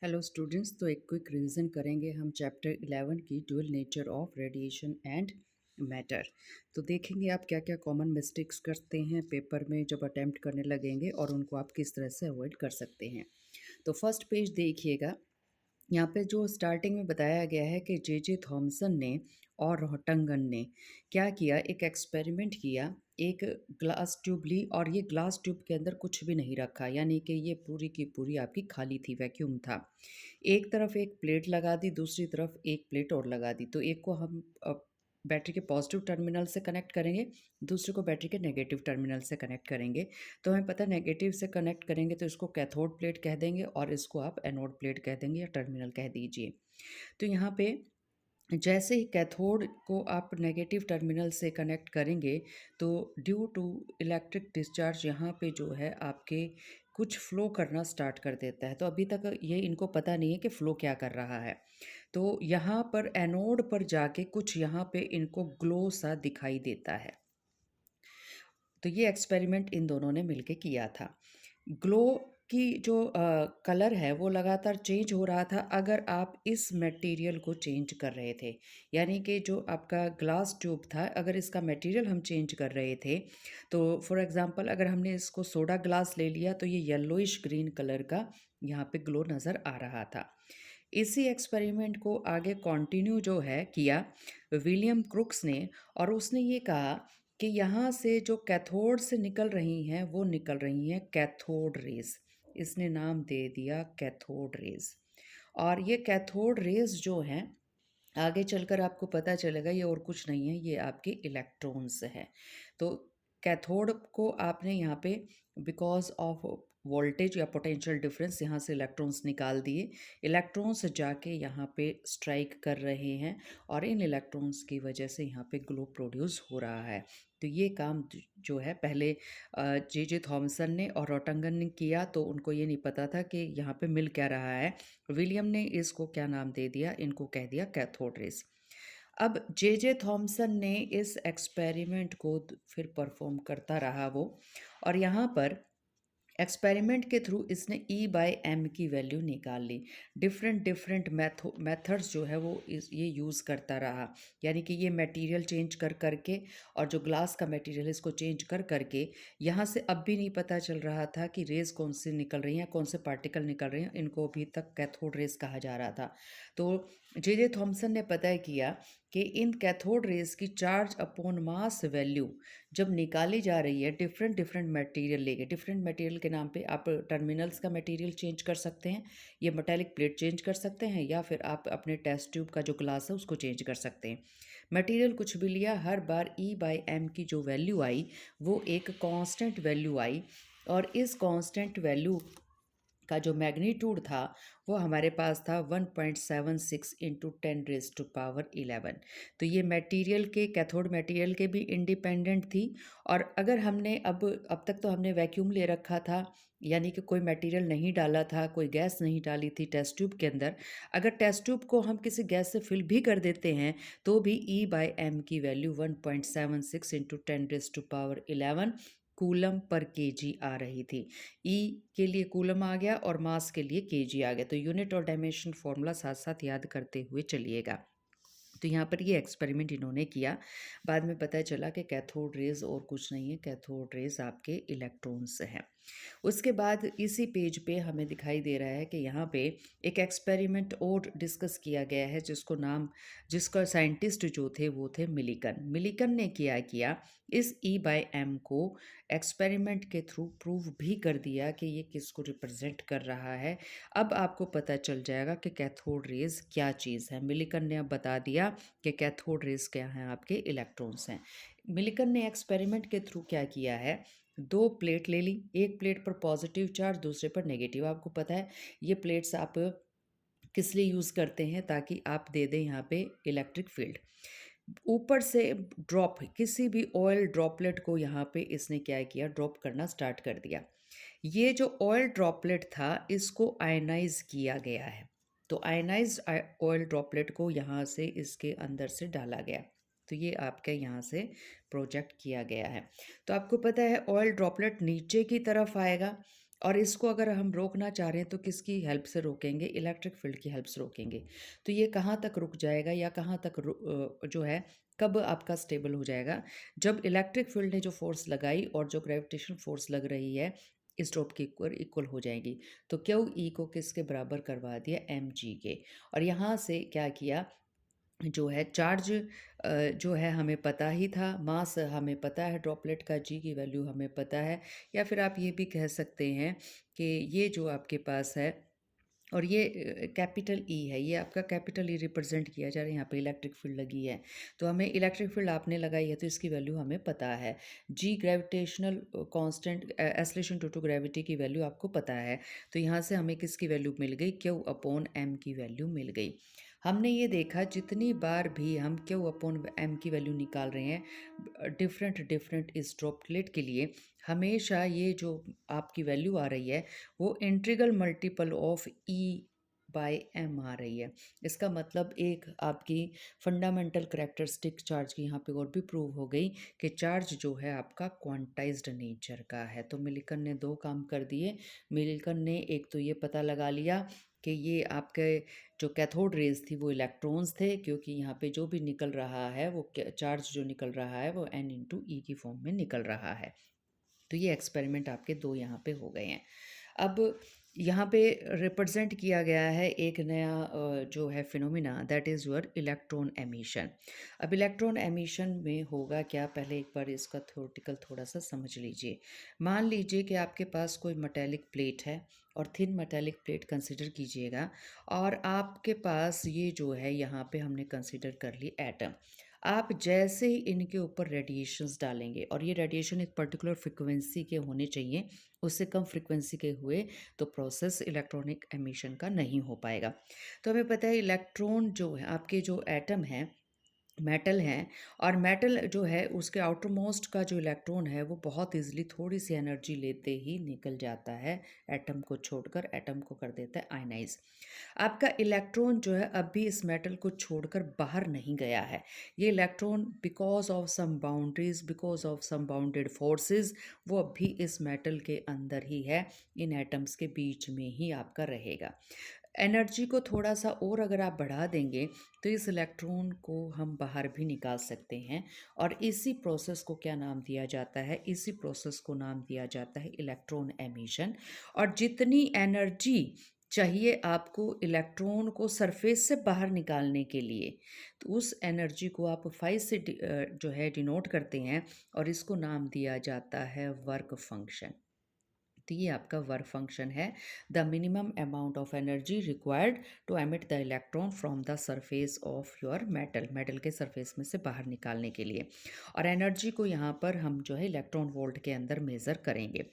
Hello students, तो एक quick revision करेंगे हम चैप्टर 11 की dual nature of radiation and matter. तो देखेंगे आप क्या क्या कॉमन मिस्टेक्स करते हैं पेपर में जब अटेम्प्ट करने लगेंगे और उनको आप किस तरह से अवॉइड कर सकते हैं। तो फर्स्ट पेज देखिएगा। यहाँ पे जो स्टार्टिंग में बताया गया है कि जे थॉमसन ने और रोहटंगन ने क्या किया, एक एक्सपेरिमेंट किया। एक ग्लास ट्यूब ली और ये ग्लास ट्यूब के अंदर कुछ भी नहीं रखा, यानी कि ये पूरी की पूरी आपकी खाली थी, वैक्यूम था। एक तरफ एक प्लेट लगा दी, दूसरी तरफ एक प्लेट और लगा दी। तो एक को हम बैटरी के पॉजिटिव टर्मिनल से कनेक्ट करेंगे, दूसरे को बैटरी के नेगेटिव टर्मिनल से कनेक्ट करेंगे। तो हमें पता है नेगेटिव से कनेक्ट करेंगे तो इसको कैथोड प्लेट कह देंगे और इसको आप एनोड प्लेट कह देंगे या टर्मिनल कह दीजिए। तो यहाँ पे जैसे ही कैथोड को आप नेगेटिव टर्मिनल से कनेक्ट करेंगे तो ड्यू टू इलेक्ट्रिक डिस्चार्ज यहाँ पे जो है आपके कुछ फ्लो करना स्टार्ट कर देता है। तो अभी तक ये इनको पता नहीं है कि फ़्लो क्या कर रहा है। तो यहाँ पर एनोड पर जाके कुछ यहाँ पे इनको ग्लो सा दिखाई देता है। तो ये एक्सपेरिमेंट इन दोनों ने मिलके किया था। ग्लो की जो कलर है वो लगातार चेंज हो रहा था अगर आप इस मटेरियल को चेंज कर रहे थे। यानी कि जो आपका ग्लास ट्यूब था, अगर इसका मटेरियल हम चेंज कर रहे थे तो फॉर एग्जांपल अगर हमने इसको सोडा ग्लास ले लिया तो ये येलोइश ग्रीन कलर का यहाँ पे ग्लो नज़र आ रहा था। इसी एक्सपेरिमेंट को आगे कंटिन्यू जो है किया विलियम क्रुक्स ने, और उसने ये कहा कि यहाँ से जो कैथोड से निकल रही हैं वो निकल रही हैं कैथोड रेज। इसने नाम दे दिया कैथोड रेज। और ये कैथोड रेज जो हैं आगे चलकर आपको पता चलेगा ये और कुछ नहीं है, ये आपके इलेक्ट्रॉन्स हैं। तो कैथोड को आपने यहाँ पे बिकॉज ऑफ वोल्टेज या पोटेंशियल डिफरेंस यहाँ से इलेक्ट्रॉन्स निकाल दिए। इलेक्ट्रॉन्स जाके यहाँ पे स्ट्राइक कर रहे हैं और इन इलेक्ट्रॉन्स की वजह से यहाँ पे ग्लो प्रोड्यूस हो रहा है। तो ये काम जो है पहले जे थॉमसन ने और रोटंगन ने किया, तो उनको ये नहीं पता था कि यहाँ पे मिल क्या रहा है। विलियम ने इसको क्या नाम दे दिया, इनको कह दिया कैथोड रेज। अब जे थॉमसन ने इस एक्सपेरिमेंट को फिर परफॉर्म करता रहा वो, और यहाँ पर एक्सपेरिमेंट के थ्रू इसने E/m की वैल्यू निकाल ली। डिफरेंट डिफरेंट मेथड्स जो है वो ये यूज़ करता रहा। यानी कि ये मटेरियल चेंज कर करके और जो ग्लास का मटेरियल है इसको चेंज कर करके यहाँ से अब भी नहीं पता चल रहा था कि रेज कौन सी निकल रही हैं, कौन से पार्टिकल निकल रहे हैं। इनको अभी तक कैथोड रेज कहा जा रहा था। तो जे थॉमसन ने पता किया कि इन कैथोड रेज की चार्ज अपॉन मास वैल्यू जब निकाली जा रही है डिफरेंट डिफरेंट मटेरियल लेके, डिफरेंट मटेरियल के नाम पे आप टर्मिनल्स का मटेरियल चेंज कर सकते हैं, ये मेटालिक प्लेट चेंज कर सकते हैं, या फिर आप अपने टेस्ट ट्यूब का जो ग्लास है उसको चेंज कर सकते हैं। मटेरियल कुछ भी लिया, हर बार E/m की जो वैल्यू आई वो एक कांस्टेंट वैल्यू आई, और इस कांस्टेंट वैल्यू का जो मैग्नीट्यूड था वो हमारे पास था 1.76 इंटू 10⁻11। तो ये मटेरियल के, कैथोड मटेरियल के भी इंडिपेंडेंट थी। और अगर हमने अब तक तो हमने वैक्यूम ले रखा था, यानी कि कोई मटेरियल नहीं डाला था, कोई गैस नहीं डाली थी टेस्ट ट्यूब के अंदर। अगर टेस्ट ट्यूब को हम किसी गैस से फिल भी कर देते हैं तो भी E/m की value 1.76 into 10⁻11 coulomb per KG आ रही थी। ई के लिए कूलम आ गया और मास के लिए केजी आ गया। तो यूनिट और डायमेंशन फॉर्मूला साथ साथ याद करते हुए चलिएगा। तो यहाँ पर ये एक्सपेरिमेंट इन्होंने किया। बाद में पता चला कि कैथोड रेज और कुछ नहीं है, कैथोड रेज आपके इलेक्ट्रॉन्स हैं। उसके बाद इसी पेज पे हमें दिखाई दे रहा है कि यहाँ पे एक एक्सपेरिमेंट और डिस्कस किया गया है जिसका साइंटिस्ट जो थे वो थे मिलिकन। मिलिकन ने किया इस E/m को एक्सपेरिमेंट के थ्रू प्रूव भी कर दिया कि ये किसको रिप्रेजेंट कर रहा है। अब आपको पता चल जाएगा कि कैथोड रेज क्या चीज़ है। मिलिकन ने अब बता दिया कि कैथोड रेज क्या हैं, आपके इलेक्ट्रॉन्स हैं। मिलिकन ने एक्सपेरिमेंट के थ्रू क्या किया है, दो प्लेट ले ली, एक प्लेट पर पॉजिटिव चार्ज, दूसरे पर नेगेटिव। आपको पता है ये प्लेट्स आप किस लिए यूज़ करते हैं, ताकि आप दे दें यहाँ पे इलेक्ट्रिक फील्ड। ऊपर से ड्रॉप, किसी भी ऑयल ड्रॉपलेट को यहाँ पे इसने क्या किया, ड्रॉप करना स्टार्ट कर दिया। ये जो ऑयल ड्रॉपलेट था इसको आयनाइज किया गया है। तो आयनाइज्ड ऑयल ड्रॉपलेट को यहाँ से इसके अंदर से डाला गया। तो ये आपके यहाँ से प्रोजेक्ट किया गया है। तो आपको पता है ऑयल ड्रॉपलेट नीचे की तरफ आएगा और इसको अगर हम रोकना चाह रहे हैं तो किसकी हेल्प से रोकेंगे? इलेक्ट्रिक फील्ड की हेल्प से रोकेंगे। तो ये कहाँ तक रुक जाएगा या कहाँ तक जो है कब आपका स्टेबल हो जाएगा? जब इलेक्ट्रिक फील्ड ने जो फ़ोर्स लगाई और जो ग्रेविटेशनल फ़ोर्स लग रही है इस ड्रॉप के इक्वल इक्वल हो जाएगी। तो क्यू ई को किसके बराबर करवा दिया? एम जी के। और यहाँ से क्या किया, जो है चार्ज जो है हमें पता ही था, मास हमें पता है ड्रॉपलेट का, जी की वैल्यू हमें पता है। या फिर आप ये भी कह सकते हैं कि ये जो आपके पास है और ये कैपिटल ई है, ये आपका कैपिटल ई रिप्रेजेंट किया जा रहा है, यहाँ पे इलेक्ट्रिक फील्ड लगी है। तो हमें इलेक्ट्रिक फील्ड आपने लगाई है तो इसकी वैल्यू हमें पता है। G gravitational constant acceleration due to gravity की वैल्यू आपको पता है। तो यहाँ से हमें किसकी वैल्यू मिल गई? क्यू अपॉन एम की वैल्यू मिल गई। हमने ये देखा जितनी बार भी हम क्यू अपॉन एम की वैल्यू निकाल रहे हैं डिफरेंट डिफरेंट इस ड्रॉपलेट के लिए, हमेशा ये जो आपकी वैल्यू आ रही है वो integral multiple of E by M आ रही है। इसका मतलब एक आपकी फंडामेंटल करैक्टरिस्टिक चार्ज की यहाँ पे और भी प्रूव हो गई कि चार्ज जो है आपका क्वांटाइज्ड नेचर का है। तो मिल्टन ने दो काम कर दिए। मिल्टन ने एक तो ये पता लगा लिया कि ये आपके जो कैथोड रेज थी वो इलेक्ट्रॉन्स थे, क्योंकि यहाँ पे जो भी निकल रहा है वो चार्ज जो निकल रहा है वो एन इंटू ई की फॉर्म में निकल रहा है। तो ये एक्सपेरिमेंट आपके दो यहाँ पे हो गए हैं। अब यहाँ पे रिप्रेजेंट किया गया है एक नया जो है phenomena, that is your electron emission. अब इलेक्ट्रॉन एमिशन में होगा क्या, पहले एक बार इसका थ्योरेटिकल थोड़ा सा समझ लीजिए। मान लीजिए कि आपके पास कोई मेटेलिक प्लेट है और थिन मेटेलिक प्लेट कंसिडर कीजिएगा, और आपके पास ये जो है यहाँ पे हमने कंसिडर कर ली एटम। आप जैसे ही इनके ऊपर रेडिएशंस डालेंगे, और ये रेडिएशन एक पर्टिकुलर फ्रिक्वेंसी के होने चाहिए, उससे कम फ्रिक्वेंसी के हुए तो प्रोसेस इलेक्ट्रॉनिक एमिशन का नहीं हो पाएगा। तो हमें पता है इलेक्ट्रॉन जो है आपके जो एटम है मेटल हैं, और मेटल जो है उसके आउटर मोस्ट का जो इलेक्ट्रॉन है वो बहुत इजीली थोड़ी सी एनर्जी लेते ही निकल जाता है, एटम को छोड़कर, एटम को कर देता है आयनाइज। आपका इलेक्ट्रॉन जो है अभी इस मेटल को छोड़कर बाहर नहीं गया है। ये electron because of some boundaries, because of some bounded forces, वो अभी इस मेटल के अंदर ही है, इन एटम्स के बीच में ही आपका रहेगा। एनर्जी को थोड़ा सा और अगर आप बढ़ा देंगे तो इस इलेक्ट्रॉन को हम बाहर भी निकाल सकते हैं, और इसी प्रोसेस को क्या नाम दिया जाता है? इसी प्रोसेस को नाम दिया जाता है इलेक्ट्रॉन एमिशन। और जितनी एनर्जी चाहिए आपको इलेक्ट्रॉन को सरफेस से बाहर निकालने के लिए, तो उस एनर्जी को आप 5 से जो है डिनोट करते हैं, और इसको नाम दिया जाता है वर्क फंक्शन। तो ये आपका वर्क फंक्शन है, the minimum amount of energy required to emit the electron from the surface of your metal, metal के सरफेस में से बाहर निकालने के लिए। और एनर्जी को यहाँ पर हम जो है इलेक्ट्रॉन वोल्ट के अंदर मेज़र करेंगे।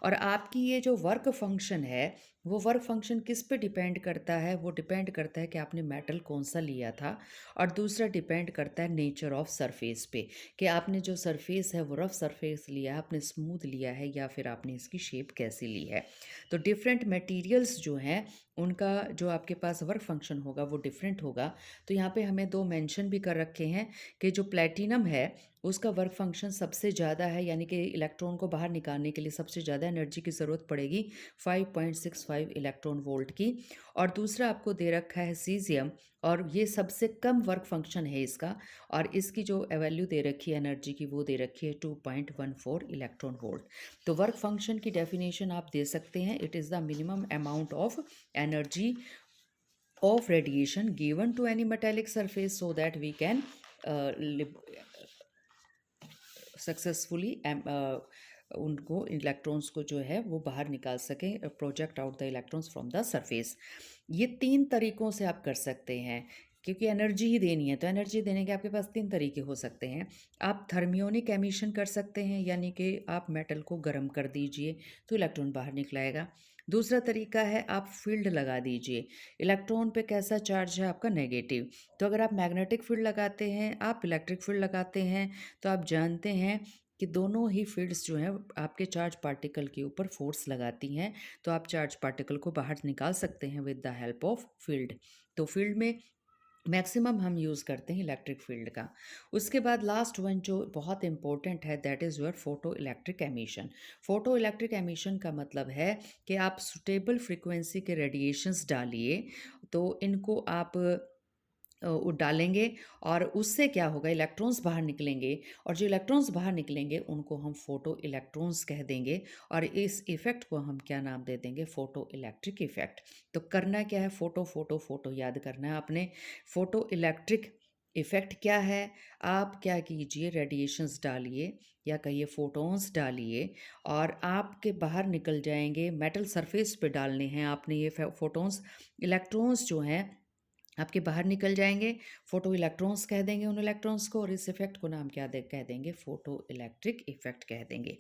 और आपकी ये जो वर्क फंक्शन है वो वर्क फंक्शन किस पे डिपेंड करता है? वो डिपेंड करता है कि आपने मेटल कौन सा लिया था, और दूसरा डिपेंड करता है नेचर ऑफ सरफेस पे, कि आपने जो सरफेस है वो रफ सरफेस लिया है, आपने स्मूथ लिया है, या फिर आपने इसकी शेप कैसी ली है। तो डिफरेंट मटेरियल्स जो हैं उनका जो आपके पास वर्क फंक्शन होगा वो डिफरेंट होगा। तो यहाँ पे हमें दो मेंशन भी कर रखे हैं कि जो प्लेटिनम है उसका वर्क फंक्शन सबसे ज़्यादा है, यानी कि इलेक्ट्रॉन को बाहर निकालने के लिए सबसे ज़्यादा एनर्जी की ज़रूरत पड़ेगी 5.65 इलेक्ट्रॉन वोल्ट की। और दूसरा आपको दे रखा है सीजियम, और ये सबसे कम वर्क फंक्शन है इसका, और इसकी जो वैल्यू दे रखी है एनर्जी की वो दे रखी है 2.14 इलेक्ट्रॉन वोल्ट। तो वर्क फंक्शन की डेफिनेशन आप दे सकते हैं, it is the minimum amount of energy of radiation given to any metallic surface so that we can successfully उनको इलेक्ट्रॉन्स को जो है वो बाहर निकाल सकें, project out the electrons from the surface. ये तीन तरीक़ों से आप कर सकते हैं, क्योंकि एनर्जी ही देनी है, तो एनर्जी देने के आपके पास तीन तरीके हो सकते हैं। आप थर्मियोनिक एमिशन कर सकते हैं, यानी कि आप मेटल को गर्म कर दीजिए तो इलेक्ट्रॉन बाहर निकलाएगा। दूसरा तरीका है आप फील्ड लगा दीजिए, इलेक्ट्रॉन पे कैसा चार्ज है आपका? नेगेटिव। तो अगर आप मैग्नेटिक फील्ड लगाते हैं, आप इलेक्ट्रिक फील्ड लगाते हैं, तो आप जानते हैं कि दोनों ही फील्ड्स जो हैं आपके चार्ज पार्टिकल के ऊपर फोर्स लगाती हैं, तो आप चार्ज पार्टिकल को बाहर निकाल सकते हैं with the help of field. तो फील्ड में मैक्सिमम हम यूज़ करते हैं इलेक्ट्रिक फील्ड का। उसके बाद लास्ट वन जो बहुत इम्पोर्टेंट है that is your photo electric emission. Photo electric emission का मतलब है कि आप सुटेबल फ्रीक्वेंसी के रेडिएशंस डालिए, तो इनको आप डालेंगे और उससे क्या होगा, इलेक्ट्रॉन्स बाहर निकलेंगे, और जो इलेक्ट्रॉन्स बाहर निकलेंगे उनको हम फोटो इलेक्ट्रॉन्स कह देंगे, और इस इफ़ेक्ट को हम क्या नाम दे देंगे, फोटो इलेक्ट्रिक इफ़ेक्ट। तो करना क्या है, फोटो फोटो फोटो याद करना है आपने। फोटो इलेक्ट्रिक इफ़ेक्ट क्या है, आप क्या कीजिए, रेडिएशंस डालिए या कहिए फोटॉन्स डालिए, और आपके बाहर निकल जाएंगे, मेटल सरफेस पे डालने हैं आपने ये फोटॉन्स। इलेक्ट्रॉन्स जो हैं आपके बाहर निकल जाएंगे, फोटो इलेक्ट्रॉन्स कह देंगे उन इलेक्ट्रॉन्स को, और इस इफेक्ट को नाम क्या दे कह देंगे, फोटो इलेक्ट्रिक इफेक्ट कह देंगे।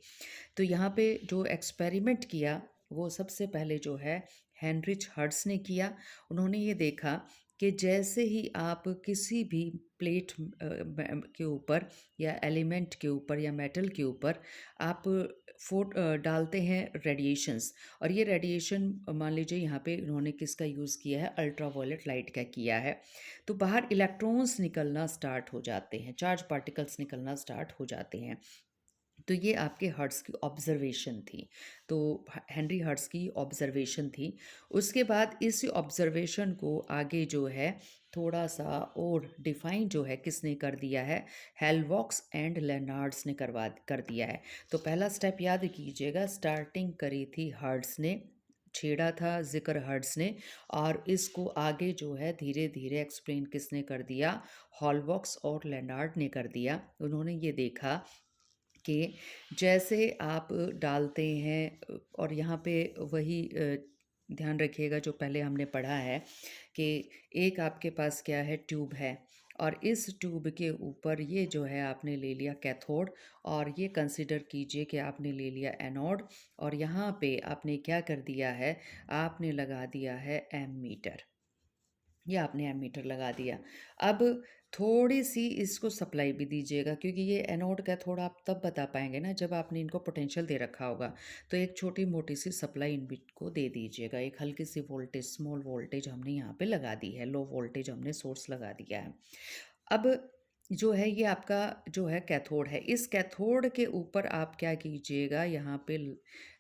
तो यहाँ पे जो एक्सपेरिमेंट किया वो सबसे पहले जो है हेनरिच हर्ट्स ने किया। उन्होंने ये देखा कि जैसे ही आप किसी भी प्लेट के ऊपर या एलिमेंट के ऊपर या मेटल के ऊपर आप डालते हैं रेडिएशंस, और ये रेडिएशन मान लीजिए यहाँ पे इन्होंने किसका यूज़ किया है, अल्ट्रावायलेट लाइट का किया है, तो बाहर इलेक्ट्रॉन्स निकलना स्टार्ट हो जाते हैं, चार्ज पार्टिकल्स निकलना स्टार्ट हो जाते हैं। तो ये आपके हर्ट्स की ऑब्जर्वेशन थी। तो हेनरी हर्ट्स की ऑब्जर्वेशन थी। उसके बाद इस ऑब्जर्वेशन को आगे जो है थोड़ा सा और डिफाइन जो है किसने कर दिया है, हेलवॉक्स एंड लेनार्ड्स ने कर दिया है। तो पहला स्टेप याद कीजिएगा, स्टार्टिंग करी थी हर्ट्स ने, छेड़ा था जिक्र हर्ट्स ने, और इसको आगे जो है धीरे धीरे एक्सप्लेन किसने कर दिया, हॉलवॉक्स और लेनार्ड ने कर दिया। उन्होंने ये देखा कि जैसे आप डालते हैं, और यहाँ पे वही ध्यान रखिएगा जो पहले हमने पढ़ा है कि एक आपके पास क्या है, ट्यूब है, और इस ट्यूब के ऊपर ये जो है आपने ले लिया कैथोड, और ये कंसिडर कीजिए कि आपने ले लिया एनोड, और यहाँ पे आपने क्या कर दिया है, आपने लगा दिया है एमीटर, ये आपने एमीटर लगा दिया। अब थोड़ी सी इसको सप्लाई भी दीजिएगा, क्योंकि ये एनोड कैथोड आप तब बता पाएंगे ना जब आपने इनको पोटेंशियल दे रखा होगा। तो एक छोटी मोटी सी सप्लाई इन बिट को दे दीजिएगा, एक हल्की सी वोल्टेज, स्मॉल वोल्टेज हमने यहाँ पे लगा दी है, लो वोल्टेज हमने सोर्स लगा दिया है। अब जो है ये आपका जो है कैथोड है, इस कैथोड के ऊपर आप क्या कीजिएगा, यहाँ पे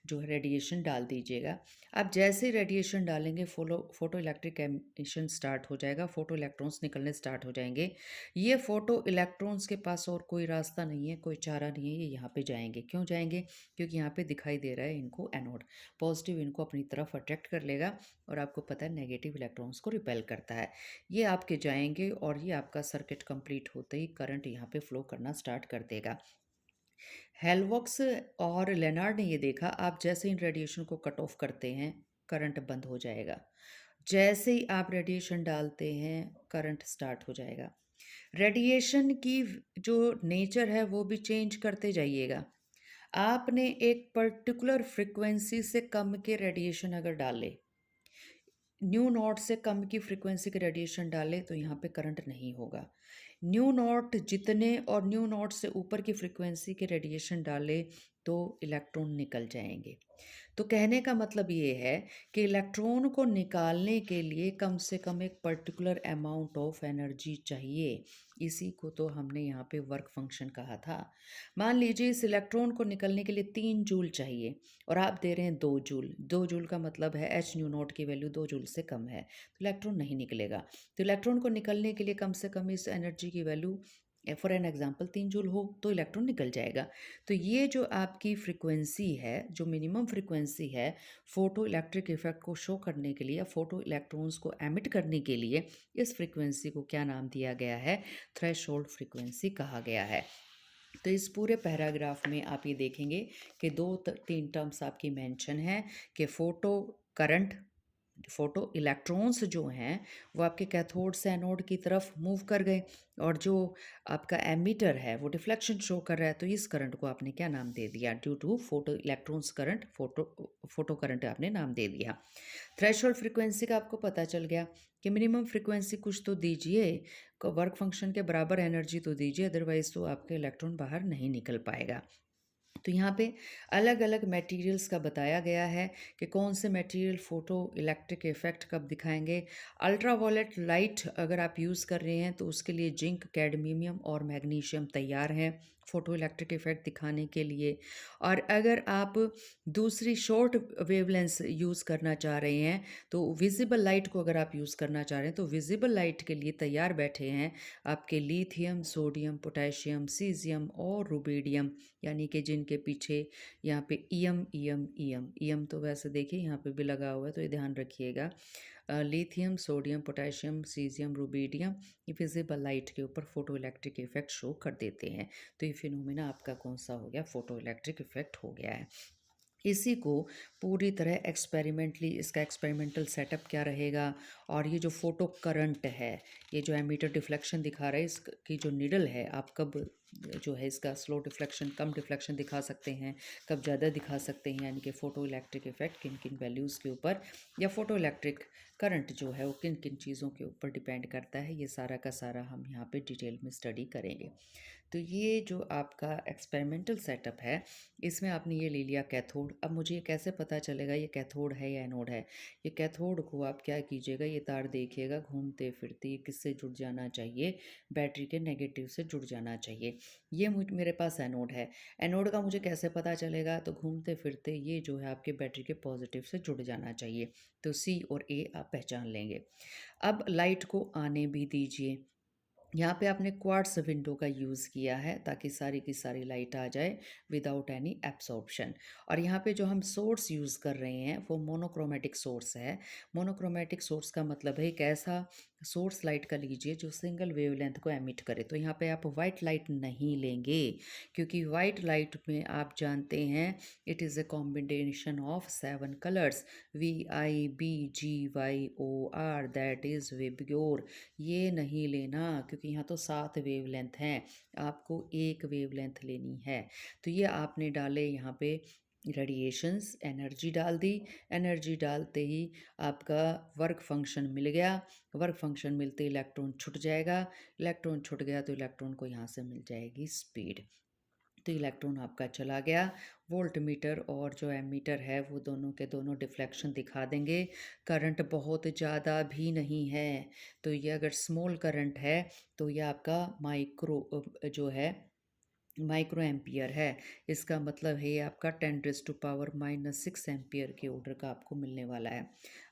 जो है रेडिएशन डाल दीजिएगा। आप जैसे रेडिएशन डालेंगे फोटो इलेक्ट्रिक एमिशन स्टार्ट हो जाएगा, फोटो इलेक्ट्रॉन्स निकलने स्टार्ट हो जाएंगे। ये फोटो इलेक्ट्रॉन्स के पास और कोई रास्ता नहीं है, कोई चारा नहीं है, ये यहाँ पे जाएंगे। क्यों जाएंगे, क्योंकि यहाँ पे दिखाई दे रहा है इनको एनोड, पॉजिटिव इनको अपनी तरफ अट्रैक्ट कर लेगा, और आपको पता है नेगेटिव इलेक्ट्रॉन्स को रिपेल करता है। ये आपके जाएंगे, और ये आपका सर्किट कंप्लीट होते ही करंट यहाँ पे फ्लो करना स्टार्ट कर देगा। हेलवॉक्स और लेनार्ड ने ये देखा, आप जैसे इन रेडिएशन को कट ऑफ करते हैं करंट बंद हो जाएगा, जैसे ही आप रेडिएशन डालते हैं करंट स्टार्ट हो जाएगा। रेडिएशन की जो नेचर है वो भी चेंज करते जाइएगा। आपने एक पर्टिकुलर फ्रिक्वेंसी से कम के रेडिएशन अगर डाले, न्यू नॉट से कम की फ्रिक्वेंसी के रेडिएशन डाले, तो यहाँ पे करंट नहीं होगा। न्यू नॉट जितने और न्यू नॉट से ऊपर की फ्रिक्वेंसी के रेडिएशन डाले तो इलेक्ट्रॉन निकल जाएंगे। तो कहने का मतलब ये है कि इलेक्ट्रॉन को निकालने के लिए कम से कम एक पर्टिकुलर अमाउंट ऑफ एनर्जी चाहिए। इसी को तो हमने यहाँ पे वर्क फंक्शन कहा था। मान लीजिए इस इलेक्ट्रॉन को निकलने के लिए 3 जूल चाहिए, और आप दे रहे हैं 2 जूल। 2 जूल का मतलब है एच न्यू नॉट की वैल्यू 2 जूल से कम है, तो इलेक्ट्रॉन नहीं निकलेगा। तो इलेक्ट्रॉन को निकलने के लिए कम से कम इस एनर्जी की value, for an example 3 joule हो, तो इलेक्ट्रॉन निकल जाएगा। तो ये जो आपकी फ्रिक्वेंसी है, जो मिनिमम फ्रिक्वेंसी है फोटो इलेक्ट्रिक इफेक्ट को शो करने के लिए या फोटो इलेक्ट्रॉन्स को एमिट करने के लिए, इस फ्रिक्वेंसी को क्या नाम दिया गया है, थ्रेशोल्ड फ्रिक्वेंसी कहा गया है। तो इस पूरे पैराग्राफ में आप ये देखेंगे कि 3 टर्म्स आपकी मेंशन है कि फोटो करंट, फोटो इलेक्ट्रॉन्स जो हैं वो आपके कैथोड से एनोड की तरफ मूव कर गए, और जो आपका एमीटर है वो डिफ्लेक्शन शो कर रहा है, तो इस करंट को आपने क्या नाम दे दिया, due to photo electrons current, photo current आपने नाम दे दिया। थ्रेशोल्ड फ्रीक्वेंसी का आपको पता चल गया कि मिनिमम फ्रीक्वेंसी कुछ तो दीजिए, वर्क फंक्शन के बराबर एनर्जी तो दीजिए, अदरवाइज तो आपके इलेक्ट्रॉन बाहर नहीं निकल पाएगा। तो यहाँ पे अलग-अलग मटेरियल्स का बताया गया है कि कौन से मटेरियल फ़ोटो इलेक्ट्रिक इफ़ेक्ट कब दिखाएँगे। अल्ट्रावायलेट लाइट अगर आप यूज़ कर रहे हैं तो उसके लिए जिंक, कैडमियम और मैग्नीशियम तैयार हैं फ़ोटो इलेक्ट्रिक इफ़ेक्ट दिखाने के लिए। और अगर आप दूसरी शॉर्ट वेवलेंथ यूज़ करना चाह रहे हैं, तो विज़िबल लाइट को अगर आप यूज़ करना चाह रहे हैं, तो विज़िबल लाइट के लिए तैयार बैठे हैं आपके लिथियम, सोडियम, पोटेशियम, सीज़ियम और रुबिडियम, यानी कि जिनके पीछे यहाँ पे ईएम ईएम ईएम ईएम तो वैसे देखिए यहाँ पे भी लगा हुआ है, तो ये ध्यान रखिएगा। Lithium, sodium, potassium, caesium, rubidium ये विजिबल लाइट के ऊपर फोटो इलेक्ट्रिक इफेक्ट शो कर देते हैं। तो ये फिनोमिना आपका कौन सा हो गया, फोटो इलेक्ट्रिक इफेक्ट हो गया है। इसी को पूरी तरह एक्सपेरिमेंटली, इसका एक्सपेरिमेंटल सेटअप क्या रहेगा, और ये जो फोटो करंट है, ये जो एमीटर डिफ्लेक्शन दिखा रहा है, इसकी जो निडल है, आप कब जो है इसका स्लो डिफ्लेक्शन, कम डिफ्लेक्शन दिखा सकते हैं, कब ज़्यादा दिखा सकते हैं, यानी कि फ़ोटो इलेक्ट्रिक इफ़ेक्ट किन किन वैल्यूज़ के ऊपर, या फ़ोटो इलेक्ट्रिक करंट जो है वो किन किन चीज़ों के ऊपर डिपेंड करता है, ये सारा का सारा हम यहाँ पे डिटेल में स्टडी करेंगे। तो ये जो आपका एक्सपेरिमेंटल सेटअप है, इसमें आपने ये ले लिया कैथोड। अब मुझे ये कैसे पता चलेगा ये कैथोड है या एनोड है? ये कैथोड को आप क्या कीजिएगा, ये तार देखिएगा घूमते फिरते ये किससे जुड़ जाना चाहिए, बैटरी के नेगेटिव से जुड़ जाना चाहिए। ये मेरे पास एनोड है। एनोड का मुझे कैसे पता चलेगा, तो घूमते फिरते ये जो है आपके बैटरी के पॉजिटिव से जुड़ जाना चाहिए। तो सी और ए आप पहचान लेंगे। अब लाइट को आने भी दीजिए। यहाँ पे आपने क्वार्ट्स विंडो का यूज़ किया है ताकि सारी की सारी लाइट आ जाए विदाउट एनी एब्सॉर्प्शन। और यहाँ पे जो हम सोर्स यूज़ कर रहे हैं वो मोनोक्रोमेटिक सोर्स है। मोनोक्रोमेटिक सोर्स का मतलब है एक ऐसा सोर्स लाइट का लीजिए जो सिंगल वेवलेंथ को एमिट करे। तो यहाँ पे आप वाइट लाइट नहीं लेंगे, क्योंकि वाइट लाइट में आप जानते हैं it is a combination of 7 colours, VIBGYOR, that is VIBGYOR. ये नहीं लेना, क्योंकि यहाँ तो 7 वेवलेंथ हैं, आपको एक वेवलेंथ लेनी है। तो ये आपने डाले यहाँ पे रेडिएशंस, एनर्जी डाल दी। एनर्जी डालते ही आपका वर्क फंक्शन मिल गया। वर्क फंक्शन मिलते ही इलेक्ट्रॉन छूट जाएगा। इलेक्ट्रॉन छूट गया तो इलेक्ट्रॉन को यहाँ से मिल जाएगी स्पीड। तो इलेक्ट्रॉन आपका चला गया। वोल्ट मीटर और जो एमीटर है वो दोनों के दोनों डिफ्लेक्शन दिखा देंगे। करंट बहुत ज़्यादा भी नहीं है, तो ये अगर स्मॉल करंट है तो ये आपका माइक्रो जो है माइक्रो एम्पियर है। इसका मतलब है ये आपका 10⁻⁻6 एम्पियर के ऑर्डर का आपको मिलने वाला है।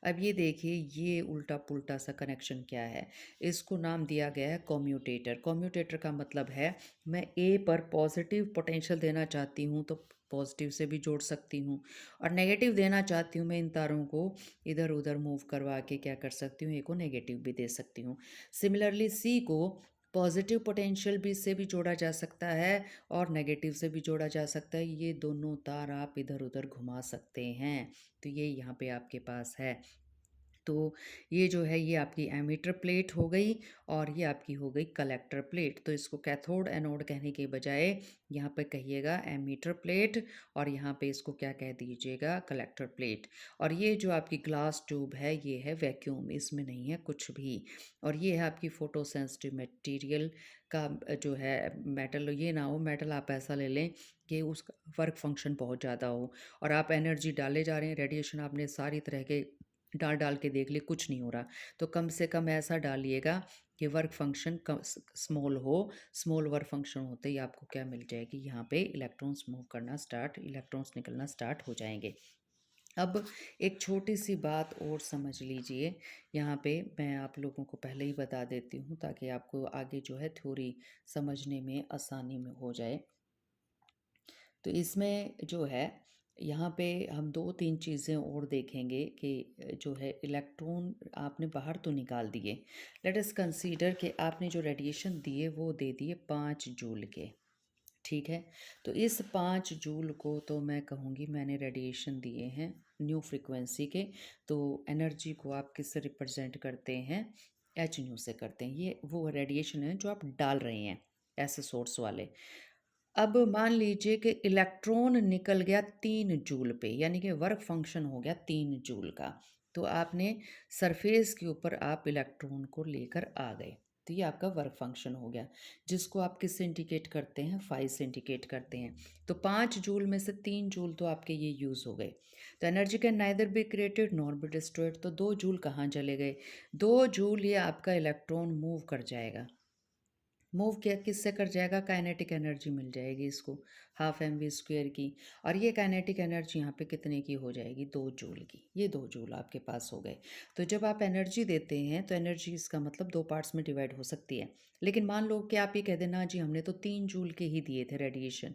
अब ये देखिए ये उल्टा पुल्टा सा कनेक्शन क्या है, इसको नाम दिया गया है कम्यूटेटर। कम्यूटेटर का मतलब है मैं ए पर पॉजिटिव पोटेंशियल देना चाहती हूँ तो पॉजिटिव से भी जोड़ सकती हूँ, और नेगेटिव देना चाहती हूँ मैं इन तारों को इधर उधर मूव करवा के क्या कर सकती हूँ, ए को नेगेटिव भी दे सकती हूँ। सिमिलरली सी को पॉजिटिव पोटेंशियल भी से भी जोड़ा जा सकता है और नेगेटिव से भी जोड़ा जा सकता है। ये दोनों तार आप इधर उधर घुमा सकते हैं। तो ये यहाँ पे आपके पास है। तो ये जो है ये आपकी एमीटर प्लेट हो गई और ये आपकी हो गई कलेक्टर प्लेट। तो इसको कैथोड एनोड कहने के बजाय यहाँ पे कहिएगा एमीटर प्लेट, और यहाँ पे इसको क्या कह दीजिएगा, कलेक्टर प्लेट। और ये जो आपकी ग्लास ट्यूब है ये है वैक्यूम, इसमें नहीं है कुछ भी। और ये है आपकी फोटो सेंसिटिव मटेरियल का जो है मेटल। ये ना हो मेटल आप ऐसा ले लें कि उसका वर्क फंक्शन बहुत ज़्यादा हो, और आप एनर्जी डाले जा रहे हैं, रेडिएशन आपने सारी तरह के डाल डाल के देख लिए कुछ नहीं हो रहा। तो कम से कम ऐसा डालिएगा कि वर्क फंक्शन कम स्मॉल हो। स्मॉल वर्क फंक्शन होते ही आपको क्या मिल जाएगी, यहाँ पे इलेक्ट्रॉन्स मूव करना स्टार्ट, इलेक्ट्रॉन्स निकलना स्टार्ट हो जाएंगे। अब एक छोटी सी बात और समझ लीजिए, यहाँ पे मैं आप लोगों को पहले ही बता देती हूँ ताकि आपको आगे जो है थ्योरी समझने में आसानी में हो जाए। तो इसमें जो है यहाँ पे हम 2-3 चीज़ें और देखेंगे कि जो है इलेक्ट्रॉन आपने बाहर तो निकाल दिए। लेट अस कंसीडर कि आपने जो रेडिएशन दिए वो दे दिए 5 जूल के, ठीक है। तो इस 5 जूल को तो मैं कहूँगी मैंने रेडिएशन दिए हैं न्यू फ्रीक्वेंसी के। तो एनर्जी को आप किससे रिप्रेजेंट करते हैं, एच न्यू से करते हैं। ये वो रेडिएशन है जो आप डाल रहे हैं ऐसे सोर्स वाले। अब मान लीजिए कि इलेक्ट्रॉन निकल गया 3 जूल पे, यानी कि वर्क फंक्शन हो गया 3 जूल का। तो आपने सरफेस के ऊपर आप इलेक्ट्रॉन को लेकर आ गए, तो ये आपका वर्क फंक्शन हो गया, जिसको आप किससे इंडिकेट करते हैं, 5 से इंडिकेट करते हैं। तो 5 जूल में से 3 जूल तो आपके ये यूज़ हो गए। तो energy can neither be created nor be destroyed, तो 2 जूल कहाँ चले गए? 2 जूल ये आपका इलेक्ट्रॉन मूव कर जाएगा। मूव किया किससे कर जाएगा? काइनेटिक एनर्जी मिल जाएगी इसको, हाफ एम वी स्क्वेयर की। और ये काइनेटिक एनर्जी यहाँ पे कितने की हो जाएगी? 2 जूल की। ये 2 जूल आपके पास हो गए। तो जब आप एनर्जी देते हैं तो एनर्जी इसका मतलब 2 पार्ट्स में डिवाइड हो सकती है। लेकिन मान लो कि आप ये कह देना जी हमने तो 3 जूल के ही दिए थे रेडिएशन,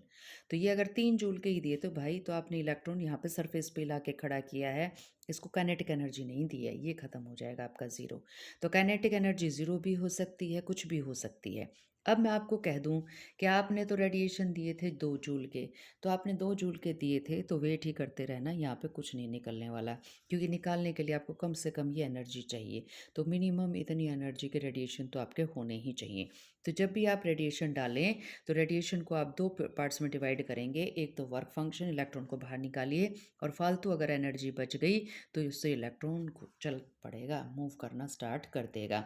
तो ये अगर 3 जूल के ही दिए तो भाई तो आपने इलेक्ट्रॉन यहाँ पे सरफेस पे ला के खड़ा किया है, इसको काइनेटिक एनर्जी नहीं दी है, ये खत्म हो जाएगा आपका ज़ीरो। तो काइनेटिक एनर्जी ज़ीरो भी हो सकती है, कुछ भी हो सकती है। अब मैं आपको कह दूं कि आपने तो रेडिएशन दिए थे 2 जूल के, तो आपने 2 जूल के दिए थे तो वेट ही करते रहना, यहाँ पे कुछ नहीं निकलने वाला, क्योंकि निकालने के लिए आपको कम से कम ये एनर्जी चाहिए। तो मिनिमम इतनी एनर्जी के रेडिएशन तो आपके होने ही चाहिए। तो जब भी आप रेडिएशन डालें तो रेडिएशन को आप 2 पार्ट्स में डिवाइड करेंगे, एक तो वर्क फंक्शन, इलेक्ट्रॉन को बाहर निकालिए, और फालतू अगर एनर्जी बच गई तो इससे इलेक्ट्रॉन को चल पड़ेगा, मूव करना स्टार्ट कर देगा।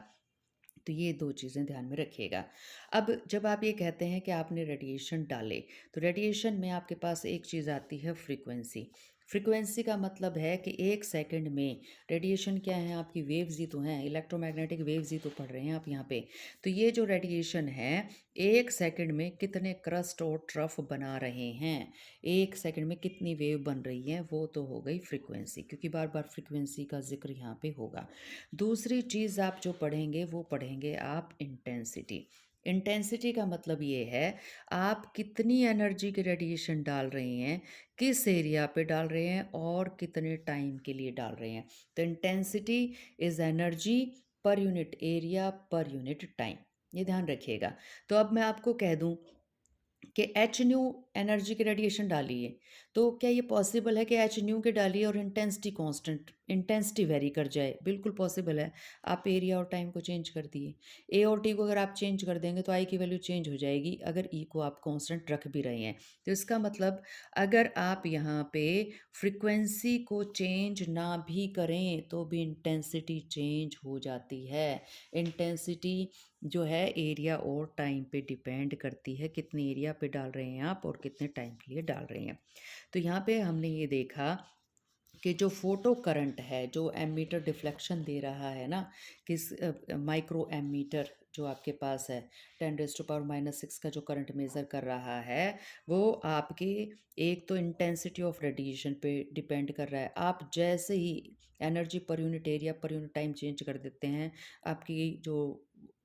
तो ये 2 चीज़ें ध्यान में रखिएगा। अब जब आप ये कहते हैं कि आपने रेडिएशन डाले, तो रेडिएशन में आपके पास एक चीज़ आती है फ्रीक्वेंसी। फ्रीक्वेंसी का मतलब है कि 1 सेकंड में रेडिएशन क्या है, आपकी वेव्स ही तो हैं, इलेक्ट्रोमैग्नेटिक वेव्स ही तो पढ़ रहे हैं आप यहाँ पे। तो ये जो रेडिएशन है, 1 सेकंड में कितने क्रस्ट और ट्रफ बना रहे हैं, 1 सेकंड में कितनी वेव बन रही है, वो तो हो गई फ्रीक्वेंसी, क्योंकि बार-बार फ्रीक्वेंसी का ज़िक्र यहाँ पे होगा। दूसरी चीज़ आप जो पढ़ेंगे वो पढ़ेंगे आप इंटेंसिटी। इंटेंसिटी का मतलब ये है आप कितनी एनर्जी के रेडिएशन डाल रहे हैं, किस एरिया पे डाल रहे हैं और कितने टाइम के लिए डाल रहे हैं। तो intensity is energy per unit area per unit time, ये ध्यान रखिएगा। तो अब मैं आपको कह दूं कि एच न्यू एनर्जी की रेडिएशन डालिए, तो क्या ये पॉसिबल है कि एच न्यू के डालिए और इंटेंसिटी कांस्टेंट, इंटेंसिटी वेरी कर जाए? बिल्कुल पॉसिबल है। आप एरिया और टाइम को चेंज कर दिए, ए और टी को अगर आप चेंज कर देंगे तो आई की वैल्यू चेंज हो जाएगी, अगर ई को आप कांस्टेंट रख भी रहे हैं। तो इसका मतलब अगर आप यहाँ पे फ्रीक्वेंसी को चेंज ना भी करें तो भी इंटेंसिटी चेंज हो जाती है। इंटेंसिटी जो है एरिया और टाइम पे डिपेंड करती है, कितने एरिया पे डाल रहे हैं आप और कितने टाइम के लिए डाल रहे हैं। तो यहाँ पे हमने ये देखा कि जो फोटो करंट है, जो एमीटर डिफ्लेक्शन दे रहा है ना, किस माइक्रो एमीटर जो आपके पास है, 10⁻⁻6 का जो करंट मेज़र कर रहा है, वो आपके एक तो इंटेंसिटी ऑफ रेडिएशन पे डिपेंड कर रहा है। आप जैसे ही energy per unit area per unit time change कर देते हैं, आपकी जो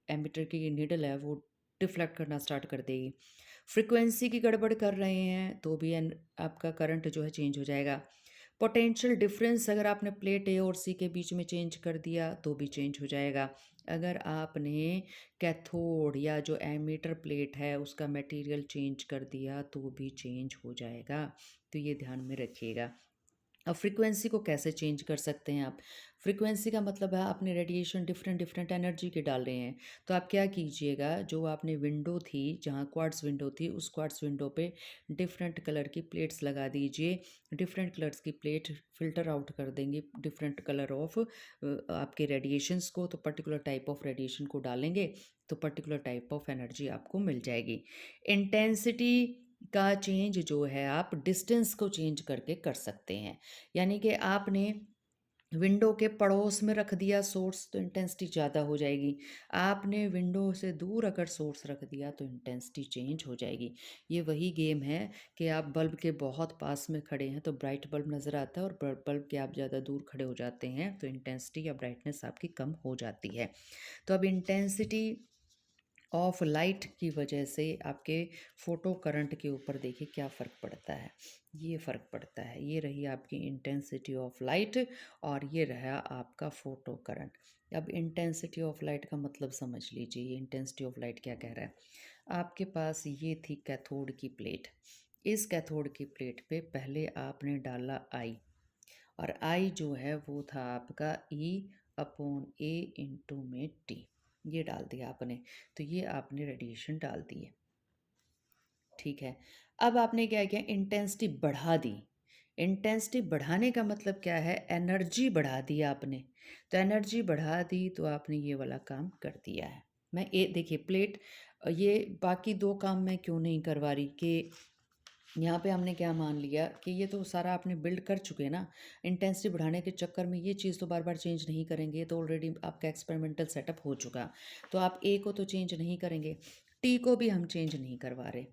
एमीटर की नीडल है वो डिफ्लेक्ट करना स्टार्ट कर देगी। फ्रीक्वेंसी की गड़बड़ कर रहे हैं तो भी आपका करंट जो है चेंज हो जाएगा। पोटेंशियल डिफरेंस अगर आपने प्लेट ए और सी के बीच में चेंज कर दिया तो भी चेंज हो जाएगा। अगर आपने कैथोड या जो एमीटर प्लेट है उसका मटेरियल चेंज कर दिया तो भी चेंज हो जाएगा। तो ये ध्यान में रखिएगा। अब फ्रीक्वेंसी को कैसे चेंज कर सकते हैं आप? फ्रीक्वेंसी का मतलब है आपने रेडिएशन डिफरेंट डिफरेंट एनर्जी के डाल रहे हैं, तो आप क्या कीजिएगा, जो आपने विंडो थी, जहाँ क्वार्ट्स विंडो थी, उस क्वार्ट्स विंडो पे डिफरेंट कलर की प्लेट्स लगा दीजिए। डिफरेंट कलर्स की प्लेट फिल्टर आउट कर देंगे डिफरेंट कलर ऑफ आपके रेडिएशंस को, तो पर्टिकुलर टाइप ऑफ रेडिएशन को डालेंगे तो पर्टिकुलर टाइप ऑफ एनर्जी आपको मिल जाएगी। इंटेंसिटी का चेंज जो है आप डिस्टेंस को चेंज करके कर सकते हैं। यानी कि आपने विंडो के पड़ोस में रख दिया सोर्स तो इंटेंसिटी ज़्यादा हो जाएगी। आपने विंडो से दूर अगर सोर्स रख दिया तो इंटेंसिटी चेंज हो जाएगी। ये वही गेम है कि आप बल्ब के बहुत पास में खड़े हैं तो ब्राइट बल्ब नज़र आता है, और बल्ब के आप ज़्यादा दूर खड़े हो जाते हैं तो इंटेंसिटी या ब्राइटनेस आपकी कम हो जाती है। तो अब इंटेंसिटी ऑफ लाइट की वजह से आपके फोटो करंट के ऊपर देखिए क्या फ़र्क पड़ता है। ये फ़र्क पड़ता है, ये रही आपकी इंटेंसिटी ऑफ लाइट और ये रहा आपका फोटो करंट। अब इंटेंसिटी ऑफ लाइट का मतलब समझ लीजिए, ये इंटेंसिटी ऑफ लाइट क्या कह रहा है। आपके पास ये थी कैथोड की प्लेट, इस कैथोड की प्लेट पे पहले आपने डाला आई, और आई जो है वो था आपका E/A/T, ये डाल दिया आपने। तो ये आपने रेडिएशन डाल दी है, ठीक है। अब आपने क्या किया, इंटेंसिटी बढ़ा दी। इंटेंसिटी बढ़ाने का मतलब क्या है, एनर्जी बढ़ा दी आपने। तो एनर्जी बढ़ा दी तो आपने ये वाला काम कर दिया है। मैं ए देखिए प्लेट ये बाकी 2 काम मैं क्यों नहीं करवा रही कि यहाँ पे हमने क्या मान लिया कि ये तो सारा आपने बिल्ड कर चुके हैं ना। इंटेंसिटी बढ़ाने के चक्कर में ये चीज़ तो बार-बार चेंज नहीं करेंगे, ये तो ऑलरेडी आपका एक्सपेरिमेंटल सेटअप हो चुका। तो आप ए को तो चेंज नहीं करेंगे, टी को भी हम चेंज नहीं करवा रहे।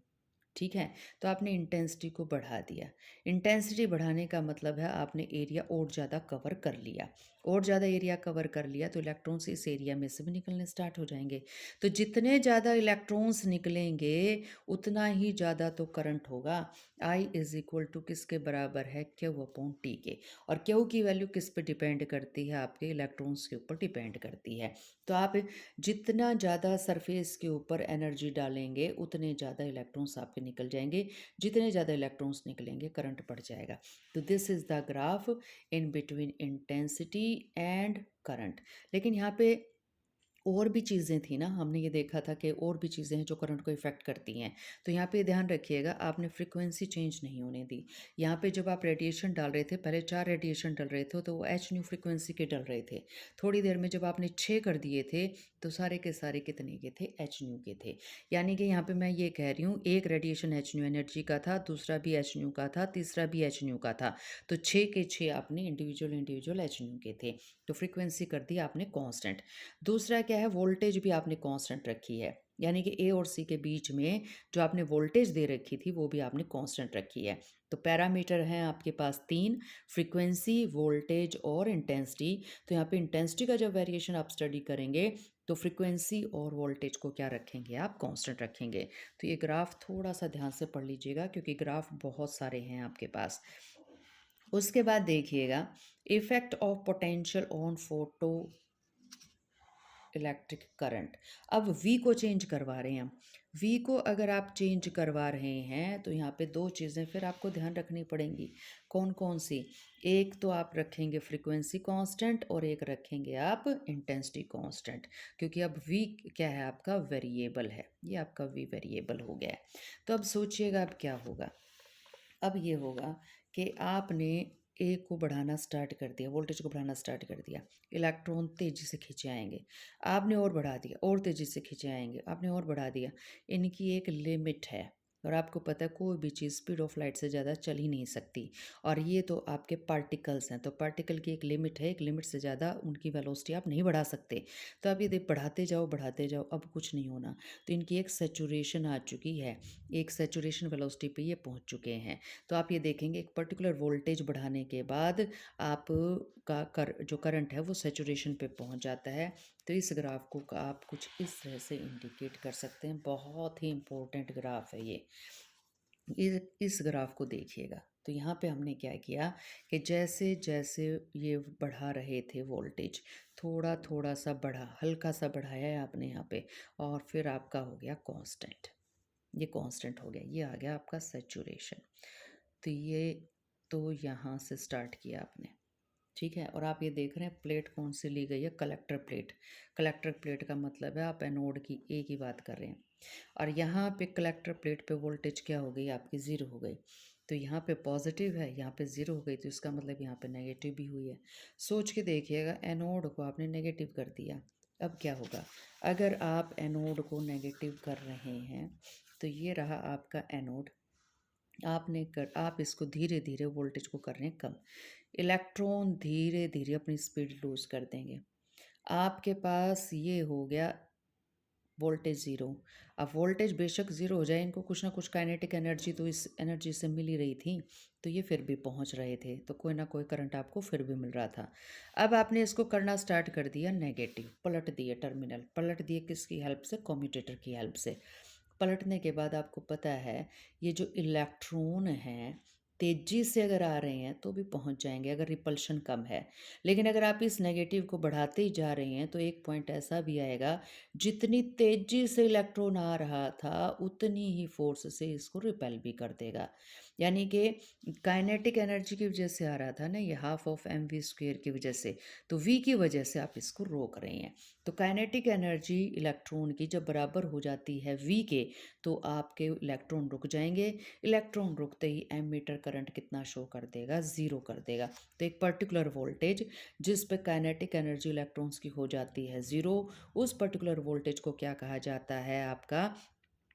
ठीक है? तो आपने इंटेंसिटी को बढ़ा दिया। इंटेंसिटी बढ़ाने का मतलब है आपने एरिया और ज़्यादा कवर कर लिया। और ज़्यादा एरिया कवर कर लिया तो इलेक्ट्रॉन्स इस एरिया में से भी निकलने स्टार्ट हो जाएँगे। तो जितने ज़्यादा इलेक्ट्रॉन्स निकलेंगे, उतना ही ज़्यादा तो करंट होगा। I इज़ इक्वल टू किसके बराबर है? Q अपॉन T के। और Q की वैल्यू किस पे डिपेंड करती है? आपके इलेक्ट्रॉन्स के ऊपर डिपेंड करती है। तो आप जितना ज़्यादा सरफेस के ऊपर एनर्जी डालेंगे उतने ज़्यादा इलेक्ट्रॉन्स आपके निकल जाएंगे, जितने ज़्यादा इलेक्ट्रॉन्स निकलेंगे करंट बढ़ जाएगा। तो this is the graph in between intensity and current. लेकिन यहाँ पे और भी चीज़ें थी ना, हमने ये देखा था कि और भी चीज़ें हैं जो करंट को इफ़ेक्ट करती हैं। तो यहाँ पे ध्यान रखिएगा, आपने फ्रीक्वेंसी चेंज नहीं होने दी। यहाँ पे जब आप रेडिएशन डाल रहे थे, पहले 4 रेडिएशन डल रहे थे तो वो एच न्यू फ्रीक्वेंसी के डल रहे थे। थोड़ी देर में जब आपने 6 कर दिए थे तो सारे के सारे कितने के थे? एच न्यू के थे। यानी कि यहाँ पे मैं ये कह रही हूँ, एक रेडिएशन एच न्यू एनर्जी का था, दूसरा भी एच न्यू का था, तीसरा भी एच न्यू का था। तो 6 के 6 आपने इंडिविजुअल इंडिविजुअल एच न्यू के थे। तो फ्रीक्वेंसी कर दी आपने कांस्टेंट। दूसरा क्या है, वोल्टेज भी आपने कांस्टेंट रखी है। यानी कि ए और सी के बीच में जो आपने वोल्टेज दे रखी थी वो भी आपने कांस्टेंट रखी है। तो पैरामीटर हैं आपके पास 3, फ्रीक्वेंसी, वोल्टेज और इंटेंसिटी। तो यहाँ पे इंटेंसिटी का जब वेरिएशन आप स्टडी करेंगे तो फ्रीक्वेंसी और वोल्टेज को क्या रखेंगे आप? कांस्टेंट रखेंगे। तो ये ग्राफ थोड़ा सा ध्यान से पढ़ लीजिएगा क्योंकि ग्राफ बहुत सारे हैं आपके पास। उसके बाद देखिएगा, effect of potential on photo electric current. अब वी को चेंज करवा रहे हैं हम। वी को अगर आप चेंज करवा रहे हैं तो यहाँ पे 2 चीज़ें फिर आपको ध्यान रखनी पड़ेंगी। कौन कौन सी? एक तो आप रखेंगे फ्रीक्वेंसी कांस्टेंट और एक रखेंगे आप इंटेंसिटी कांस्टेंट, क्योंकि अब वी क्या है आपका? वेरिएबल है। ये आपका वी वेरिएबल हो गया है। तो अब सोचिएगा अब क्या होगा? अब ये होगा कि आपने ए को बढ़ाना स्टार्ट कर दिया, वोल्टेज को बढ़ाना स्टार्ट कर दिया, इलेक्ट्रॉन तेज़ी से खींचे आएंगे। आपने और बढ़ा दिया, और तेज़ी से खींचे आएंगे, आपने और बढ़ा दिया। इनकी एक लिमिट है और आपको पता है कोई भी चीज़ स्पीड ऑफ लाइट से ज़्यादा चल ही नहीं सकती। और ये तो आपके पार्टिकल्स हैं, तो पार्टिकल की एक लिमिट है, एक लिमिट से ज़्यादा उनकी वेलोसिटी आप नहीं बढ़ा सकते। तो आप ये बढ़ाते जाओ, अब कुछ नहीं होना। तो इनकी एक सेचुरेशन आ चुकी है, एक सेचुरेशन वेलोसिटी पे ये पहुंच चुके हैं। तो आप ये देखेंगे एक पर्टिकुलर वोल्टेज बढ़ाने के बाद आप का जो करंट है वो सेचुरेशन पे पहुंच जाता है। तो इस ग्राफ को आप कुछ इस तरह से इंडिकेट कर सकते हैं। बहुत ही इम्पोर्टेंट ग्राफ है ये। इस ग्राफ को देखिएगा। तो यहाँ पे हमने क्या किया कि जैसे जैसे ये बढ़ा रहे थे वोल्टेज, थोड़ा थोड़ा सा बढ़ा, हल्का सा बढ़ाया है आपने यहाँ पे, और फिर आपका हो गया कांस्टेंट। ये कांस्टेंट हो गया, ये आ गया आपका सैचुरेशन। तो ये तो यहाँ से स्टार्ट किया आपने, ठीक है। और आप ये देख रहे हैं प्लेट कौन सी ली गई है? Collector plate. कलेक्टर प्लेट का मतलब है आप एनोड की ए की बात कर रहे हैं। और यहाँ पे कलेक्टर प्लेट पे वोल्टेज क्या हो गई आपकी? ज़ीरो हो गई। तो यहाँ पे पॉजिटिव है, यहाँ पे ज़ीरो हो गई, तो इसका मतलब यहाँ पे नेगेटिव भी हुई है। सोच के देखिएगा, एनोड को आपने नेगेटिव कर दिया। अब क्या होगा? अगर आप एनोड को नेगेटिव कर रहे हैं तो ये रहा आपका एनोड। आप इसको धीरे धीरे वोल्टेज को कर रहे हैं कम। इलेक्ट्रॉन धीरे धीरे अपनी स्पीड लूज कर देंगे। आपके पास ये हो गया वोल्टेज ज़ीरो। अब वोल्टेज बेशक ज़ीरो हो जाए, इनको कुछ ना कुछ काइनेटिक एनर्जी तो इस एनर्जी से मिल ही रही थी, तो ये फिर भी पहुंच रहे थे, तो कोई ना कोई करंट आपको फिर भी मिल रहा था। अब आपने इसको करना स्टार्ट कर दिया नेगेटिव, पलट दिए टर्मिनल, पलट दिए किसकी हेल्प से? कम्यूटेटर की हेल्प से। पलटने के बाद आपको पता है ये जो इलेक्ट्रॉन हैं तेजी से अगर आ रहे हैं तो भी पहुंच जाएंगे अगर रिपल्शन कम है। लेकिन अगर आप इस नेगेटिव को बढ़ाते ही जा रहे हैं तो एक पॉइंट ऐसा भी आएगा, जितनी तेजी से इलेक्ट्रॉन आ रहा था उतनी ही फोर्स से इसको रिपेल भी कर देगा। यानी कि काइनेटिक एनर्जी की वजह से आ रहा था ना ये half of M V square की वजह से, तो वी की वजह से आप इसको रोक रहे हैं। तो काइनेटिक एनर्जी इलेक्ट्रॉन की जब बराबर हो जाती है वी के, तो आपके इलेक्ट्रॉन रुक जाएंगे। इलेक्ट्रॉन रुकते ही एमीटर करंट कितना शो कर देगा, ज़ीरो कर देगा। तो एक पर्टिकुलर वोल्टेज जिस पे काइनेटिक एनर्जी इलेक्ट्रॉन्स की हो जाती है ज़ीरो, उस पर्टिकुलर वोल्टेज को क्या कहा जाता है आपका,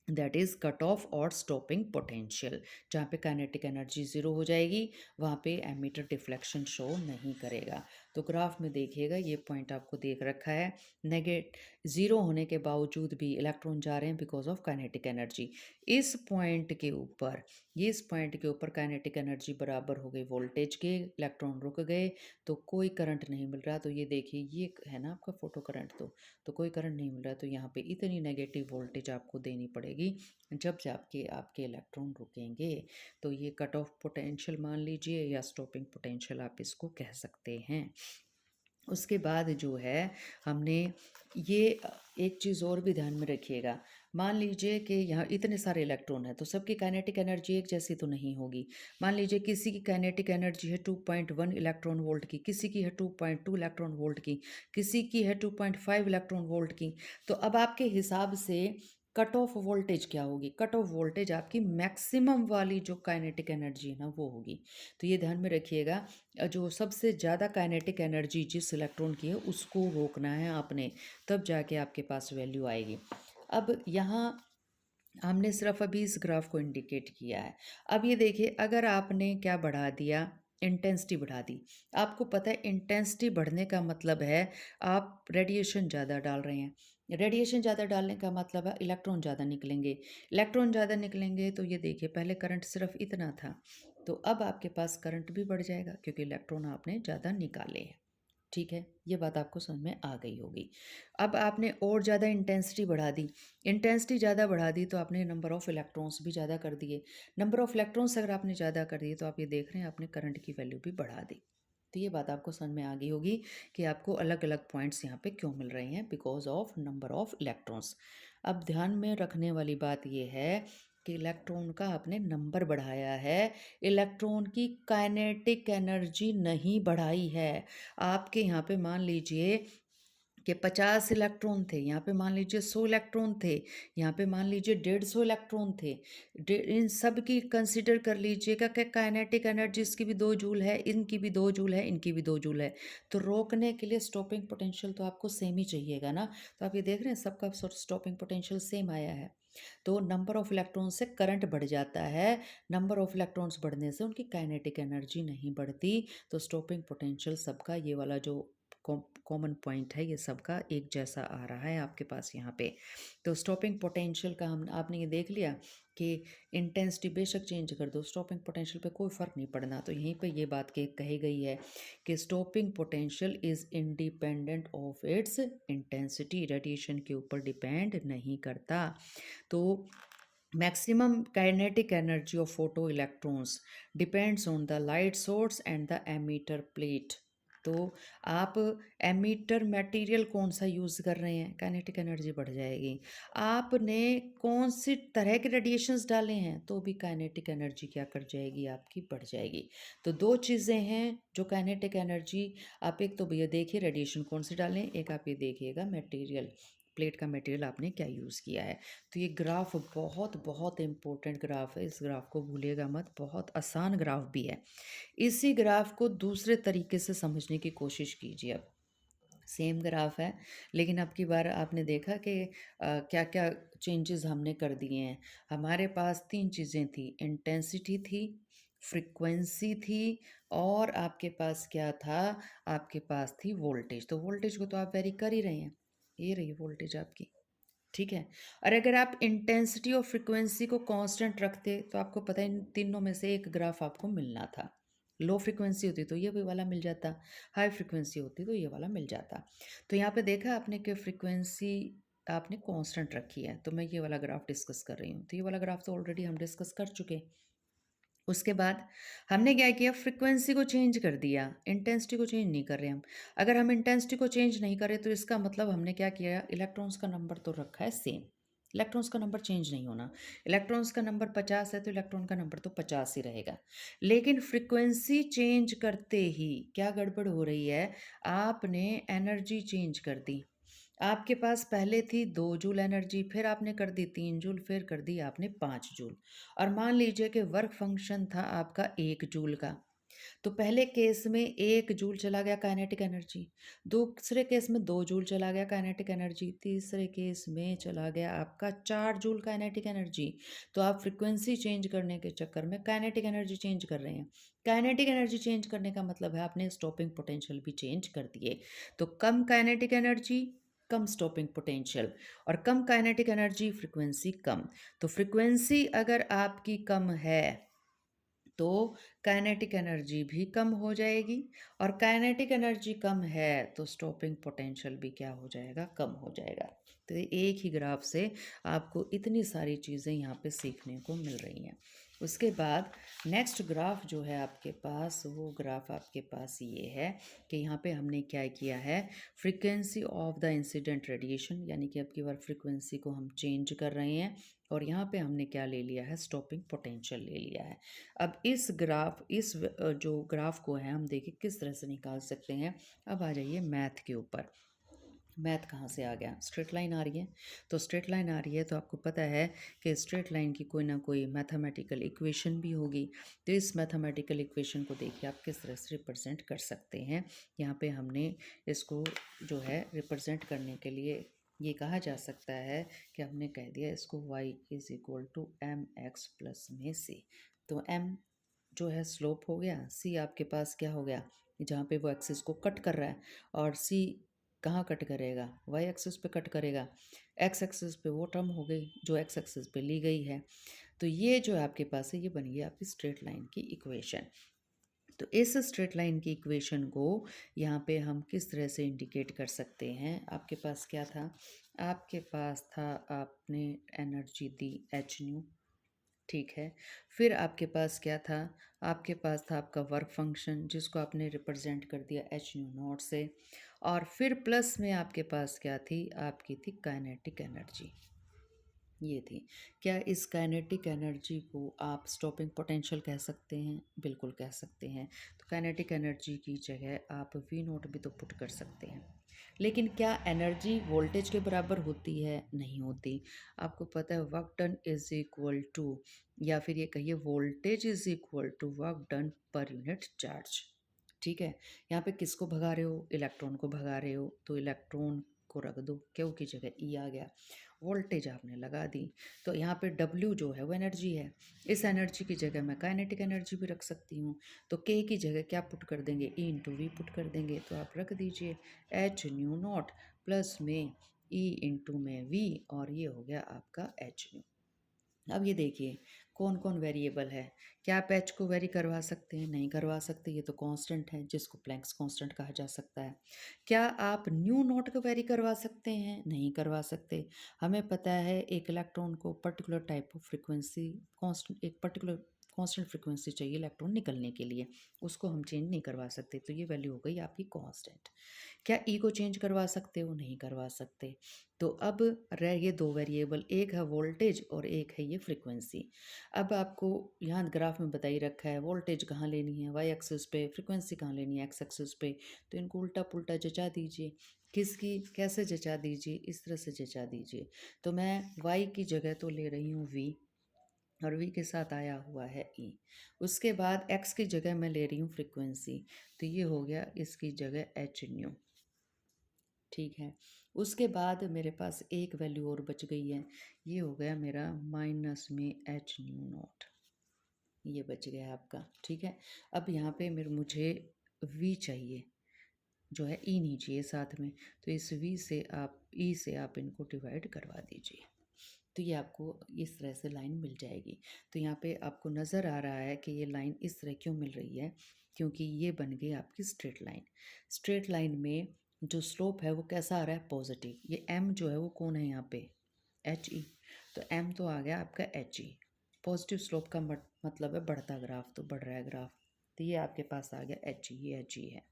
दैट इज़ कट ऑफ और स्टॉपिंग पोटेंशियल। जहाँ पे काइनेटिक एनर्जी ज़ीरो हो जाएगी वहाँ पे एमीटर डिफ्लेक्शन शो नहीं करेगा। तो ग्राफ में देखिएगा ये पॉइंट आपको देख रखा है, नेगेट ज़ीरो होने के बावजूद भी इलेक्ट्रॉन जा रहे हैं बिकॉज ऑफ काइनेटिक एनर्जी। इस पॉइंट के ऊपर, ये इस पॉइंट के ऊपर काइनेटिक एनर्जी बराबर हो गई वोल्टेज के, इलेक्ट्रॉन रुक गए, तो कोई करंट नहीं मिल रहा। तो ये देखिए ये है ना आपका फोटो करंट, तो कोई करंट नहीं मिल रहा। तो यहाँ पे इतनी नेगेटिव वोल्टेज आपको देनी पड़ेगी जब जाके आपके इलेक्ट्रॉन रुकेंगे। तो ये कट ऑफ पोटेंशियल मान लीजिए या स्टॉपिंग पोटेंशियल आप इसको कह सकते हैं। उसके बाद जो है हमने ये एक चीज़ और भी ध्यान में रखिएगा। मान लीजिए कि यहाँ इतने सारे इलेक्ट्रॉन हैं तो सबकी काइनेटिक एनर्जी एक जैसी तो नहीं होगी। मान लीजिए किसी की काइनेटिक एनर्जी है 2.1 इलेक्ट्रॉन वोल्ट की, किसी की है 2.2 इलेक्ट्रॉन वोल्ट की, किसी की है 2.5 इलेक्ट्रॉन वोल्ट की। तो अब आपके हिसाब से कट ऑफ वोल्टेज क्या होगी? कट ऑफ वोल्टेज आपकी मैक्सिमम वाली जो काइनेटिक एनर्जी है ना वो होगी। तो ये ध्यान में रखिएगा, जो सबसे ज़्यादा काइनेटिक एनर्जी जिस इलेक्ट्रॉन की है उसको रोकना है आपने, तब जाके आपके पास वैल्यू आएगी। अब यहाँ हमने सिर्फ अभी इस ग्राफ को इंडिकेट किया है। अब ये देखिए अगर आपने क्या बढ़ा दिया, इंटेंसिटी बढ़ा दी। आपको पता है इंटेंसिटी बढ़ने का मतलब है आप रेडिएशन ज़्यादा डाल रहे हैं। रेडिएशन ज़्यादा डालने का मतलब है इलेक्ट्रॉन ज़्यादा निकलेंगे। इलेक्ट्रॉन ज़्यादा निकलेंगे तो ये देखिए पहले करंट सिर्फ इतना था, तो अब आपके पास करंट भी बढ़ जाएगा क्योंकि इलेक्ट्रॉन आपने ज़्यादा निकाले हैं। ठीक है, ये बात आपको समझ में आ गई होगी। अब आपने और ज़्यादा इंटेंसिटी बढ़ा दी। इंटेंसिटी ज़्यादा बढ़ा दी तो आपने नंबर ऑफ़ इलेक्ट्रॉन्स भी ज़्यादा कर दिए। नंबर ऑफ़ इलेक्ट्रॉन्स अगर आपने ज़्यादा कर दिए तो आप ये देख रहे हैं आपने करंट की वैल्यू भी बढ़ा दी। तो ये बात आपको समझ में आ गई होगी कि आपको अलग-अलग पॉइंट्स यहाँ पे क्यों मिल रहे हैं, because of number of electrons. अब ध्यान में रखने वाली बात ये है कि इलेक्ट्रॉन का आपने नंबर बढ़ाया है, इलेक्ट्रॉन की काइनेटिक एनर्जी नहीं बढ़ाई है। आपके यहाँ पे मान लीजिए कि 50 इलेक्ट्रॉन थे, यहाँ पे मान लीजिए 100 इलेक्ट्रॉन थे, यहाँ पे मान लीजिए 150 इलेक्ट्रॉन थे। इन सब की कंसिडर कर लीजिएगा कि काइनेटिक एनर्जी इसकी भी 2 जूल है, इनकी भी 2 जूल है, इनकी भी 2 जूल है। तो रोकने के लिए स्टॉपिंग पोटेंशियल तो आपको सेम ही चाहिएगा ना। तो आप ये देख रहे हैं सबका स्टॉपिंग पोटेंशियल सेम आया है। तो नंबर ऑफ इलेक्ट्रॉन से करंट बढ़ जाता है, नंबर ऑफ इलेक्ट्रॉन्स बढ़ने से उनकी काइनेटिक एनर्जी नहीं बढ़ती। तो स्टॉपिंग पोटेंशियल सबका ये वाला जो कॉमन पॉइंट है ये सबका एक जैसा आ रहा है आपके पास यहाँ पे। तो स्टॉपिंग पोटेंशियल का हम आपने ये देख लिया कि इंटेंसिटी बेशक चेंज कर दो, स्टॉपिंग पोटेंशियल पे कोई फ़र्क नहीं पड़ना। तो यहीं पे ये बात के कही गई है कि stopping potential is independent of its intensity, radiation के ऊपर डिपेंड नहीं करता। तो maximum kinetic energy of photoelectrons depends on the light source and the emitter plate। तो आप एमीटर मटेरियल कौन सा यूज़ कर रहे हैं, काइनेटिक एनर्जी बढ़ जाएगी। आपने कौन सी तरह के रेडिएशंस डाले हैं तो भी काइनेटिक एनर्जी क्या कर जाएगी आपकी, बढ़ जाएगी। तो दो चीज़ें हैं जो काइनेटिक एनर्जी, आप एक तो भैया देखिए रेडिएशन कौन से डालें, एक आप ये देखिएगा मटेरियल, प्लेट का मटेरियल आपने क्या यूज़ किया है। तो ये ग्राफ बहुत बहुत इम्पोर्टेंट ग्राफ है, इस ग्राफ को भूलिएगा मत, बहुत आसान ग्राफ भी है। इसी ग्राफ को दूसरे तरीके से समझने की कोशिश कीजिए। अब सेम ग्राफ है लेकिन अब की बार आपने देखा कि क्या क्या चेंजेस हमने कर दिए हैं। हमारे पास तीन चीज़ें थी, इंटेंसिटी थी, फ्रीक्वेंसी थी, और आपके पास क्या था, आपके पास थी वोल्टेज। तो वोल्टेज को तो आप वेरी कर ही रहे हैं, ये रही वोल्टेज आपकी। ठीक है, और अगर आप इंटेंसिटी और फ्रीक्वेंसी को कांस्टेंट रखते तो आपको पता है इन तीनों में से एक ग्राफ आपको मिलना था। लो फ्रीक्वेंसी होती तो ये भी वाला मिल जाता, हाई फ्रीक्वेंसी होती तो ये वाला मिल जाता। तो यहाँ पे देखा आपने कि फ्रीक्वेंसी आपने कांस्टेंट रखी है, तो मैं ये वाला ग्राफ डिस्कस कर रही हूँ। तो ये वाला ग्राफ तो ऑलरेडी हम डिस्कस कर चुके। उसके बाद हमने क्या किया, फ्रीक्वेंसी को चेंज कर दिया, इंटेंसिटी को चेंज नहीं कर रहे हम। अगर हम इंटेंसिटी को चेंज नहीं करें तो इसका मतलब हमने क्या किया, इलेक्ट्रॉन्स का नंबर तो रखा है सेम, इलेक्ट्रॉन्स का नंबर चेंज नहीं होना। इलेक्ट्रॉन्स का नंबर 50 है तो इलेक्ट्रॉन का नंबर तो 50 ही रहेगा। लेकिन फ्रीक्वेंसी चेंज करते ही क्या गड़बड़ हो रही है, आपने एनर्जी चेंज कर दी। आपके पास पहले थी 2 जूल एनर्जी, फिर आपने कर दी 3 जूल, फिर कर दी आपने 5 जूल। और मान लीजिए कि वर्क फंक्शन था आपका 1 जूल का। तो पहले केस में 1 जूल चला गया काइनेटिक एनर्जी, दूसरे केस में 2 जूल चला गया काइनेटिक एनर्जी, तीसरे केस में चला गया आपका 4 जूल काइनेटिक एनर्जी। तो आप फ्रीक्वेंसी चेंज करने के चक्कर में काइनेटिक एनर्जी चेंज कर रहे हैं। काइनेटिक एनर्जी चेंज करने का मतलब है आपने स्टॉपिंग पोटेंशियल भी चेंज कर दिए। तो कम काइनेटिक एनर्जी, कम स्टॉपिंग पोटेंशियल, और कम काइनेटिक एनर्जी, फ्रीक्वेंसी कम। तो फ्रीक्वेंसी अगर आपकी कम है तो काइनेटिक एनर्जी भी कम हो जाएगी, और काइनेटिक एनर्जी कम है तो स्टॉपिंग पोटेंशियल भी क्या हो जाएगा, कम हो जाएगा। तो एक ही ग्राफ से आपको इतनी सारी चीज़ें यहाँ पे सीखने को मिल रही हैं। उसके बाद नेक्स्ट ग्राफ जो है आपके पास, वो ग्राफ आपके पास ये है कि यहाँ पे हमने क्या किया है, frequency of the incident radiation, यानी कि अब की बार फ्रीक्वेंसी को हम चेंज कर रहे हैं, और यहाँ पे हमने क्या ले लिया है, स्टॉपिंग पोटेंशियल ले लिया है। अब जो ग्राफ को है हम देखिए किस तरह से निकाल सकते हैं। अब आ जाइए मैथ के ऊपर। मैथ कहाँ से आ गया, स्ट्रेट लाइन आ रही है। तो स्ट्रेट लाइन आ रही है तो आपको पता है कि स्ट्रेट लाइन की कोई ना कोई मैथमेटिकल इक्वेशन भी होगी। तो इस मैथमेटिकल इक्वेशन को देखिए आप किस तरह से रिप्रेजेंट कर सकते हैं। यहाँ पे हमने इसको जो है रिप्रेजेंट करने के लिए ये कहा जा सकता है कि हमने कह दिया इसको y is equal to M X plus में सी। तो m जो है स्लोप हो गया, c आपके पास क्या हो गया, जहाँ पे वो एक्सिस को कट कर रहा है, और c कहाँ कट करेगा, y एक्सिस पे कट करेगा। x एक्सिस पे वो टर्म हो गई जो x एक्सिस पे ली गई है। तो ये जो है आपके पास है, ये बन गई आपकी स्ट्रेट लाइन की इक्वेशन। तो इस स्ट्रेट लाइन की इक्वेशन को यहाँ पे हम किस तरह से इंडिकेट कर सकते हैं। आपके पास क्या था, आपके पास था, आपने एनर्जी दी एच न्यू, ठीक है। फिर आपके पास क्या था, आपके पास था आपका वर्क फंक्शन जिसको आपने रिप्रेजेंट कर दिया एच न्यू नॉट से, और फिर प्लस में आपके पास क्या थी, आपकी थी काइनेटिक एनर्जी, ये थी। क्या इस काइनेटिक एनर्जी को आप स्टॉपिंग पोटेंशियल कह सकते हैं, बिल्कुल कह सकते हैं। तो काइनेटिक एनर्जी की जगह आप वी नोट भी तो पुट कर सकते हैं। लेकिन क्या एनर्जी वोल्टेज के बराबर होती है, नहीं होती। आपको पता है work done is equal to, या फिर ये कहिए voltage is equal to work done per unit charge. ठीक है, यहाँ पे किसको भगा रहे हो, इलेक्ट्रॉन को भगा रहे हो, तो इलेक्ट्रॉन को रख दो, क्यों की जगह ई आ गया, वोल्टेज आपने लगा दी। तो यहाँ पे W जो है वो एनर्जी है, इस एनर्जी की जगह मैं काइनेटिक एनर्जी भी रख सकती हूँ। तो K की जगह क्या पुट कर देंगे, E इंटू वी पुट कर देंगे। तो आप रख दीजिए एच न्यू नॉट प्लस में E इंटू में V, और ये हो गया आपका एच न्यू। अब ये देखिए कौन कौन वेरिएबल है। क्या आप एच को वेरी करवा सकते हैं, नहीं करवा सकते, ये तो कांस्टेंट है जिसको प्लैंक्स कांस्टेंट कहा जा सकता है। क्या आप न्यू नॉट को वेरी करवा सकते हैं, नहीं करवा सकते। हमें पता है एक इलेक्ट्रॉन को particular type of frequency constant, एक पर्टिकुलर कांस्टेंट फ्रिक्वेंसी चाहिए इलेक्ट्रॉन निकलने के लिए, उसको हम चेंज नहीं करवा सकते। तो ये वैल्यू हो गई आपकी कांस्टेंट। क्या ई को चेंज करवा सकते हो, नहीं करवा सकते। तो अब रह ये दो वेरिएबल, एक है वोल्टेज और एक है ये फ्रीक्वेंसी। अब आपको यहाँ ग्राफ में बता ही रखा है वोल्टेज कहाँ लेनी है, वाई एक्सिस पे, फ्रीक्वेंसी कहाँ लेनी है, एक्स एक्सिस पे। तो इनको उल्टा पुल्टा जचा दीजिए। किसकी, कैसे जचा दीजिए, इस तरह से जचा दीजिए। तो मैं वाई की जगह तो ले रही हूँ वी, और वी के साथ आया हुआ है ई। उसके बाद एक्स की जगह मैं ले रही हूँ फ्रीक्वेंसी, तो ये हो गया इसकी जगह एच न्यू, ठीक है। उसके बाद मेरे पास एक वैल्यू और बच गई है, ये हो गया मेरा माइनस में एच न्यू नॉट, ये बच गया आपका, ठीक है। अब यहाँ पे मुझे वी चाहिए, जो है ई नहीं चाहिए साथ में। तो इस वी से आप, ई से आप इनको डिवाइड करवा दीजिए, तो ये आपको इस तरह से लाइन मिल जाएगी। तो यहाँ पे आपको नज़र आ रहा है कि ये लाइन इस तरह क्यों मिल रही है, क्योंकि ये बन गई आपकी स्ट्रेट लाइन। स्ट्रेट लाइन में जो स्लोप है वो कैसा आ रहा है, पॉजिटिव। ये एम जो है वो कौन है यहाँ पे, एच ई। तो एम तो आ गया आपका एच ई। पॉजिटिव स्लोप का मतलब है बढ़ता ग्राफ, तो बढ़ रहा है ग्राफ। तो ये आपके पास आ गया एच ई, ये एच ई है,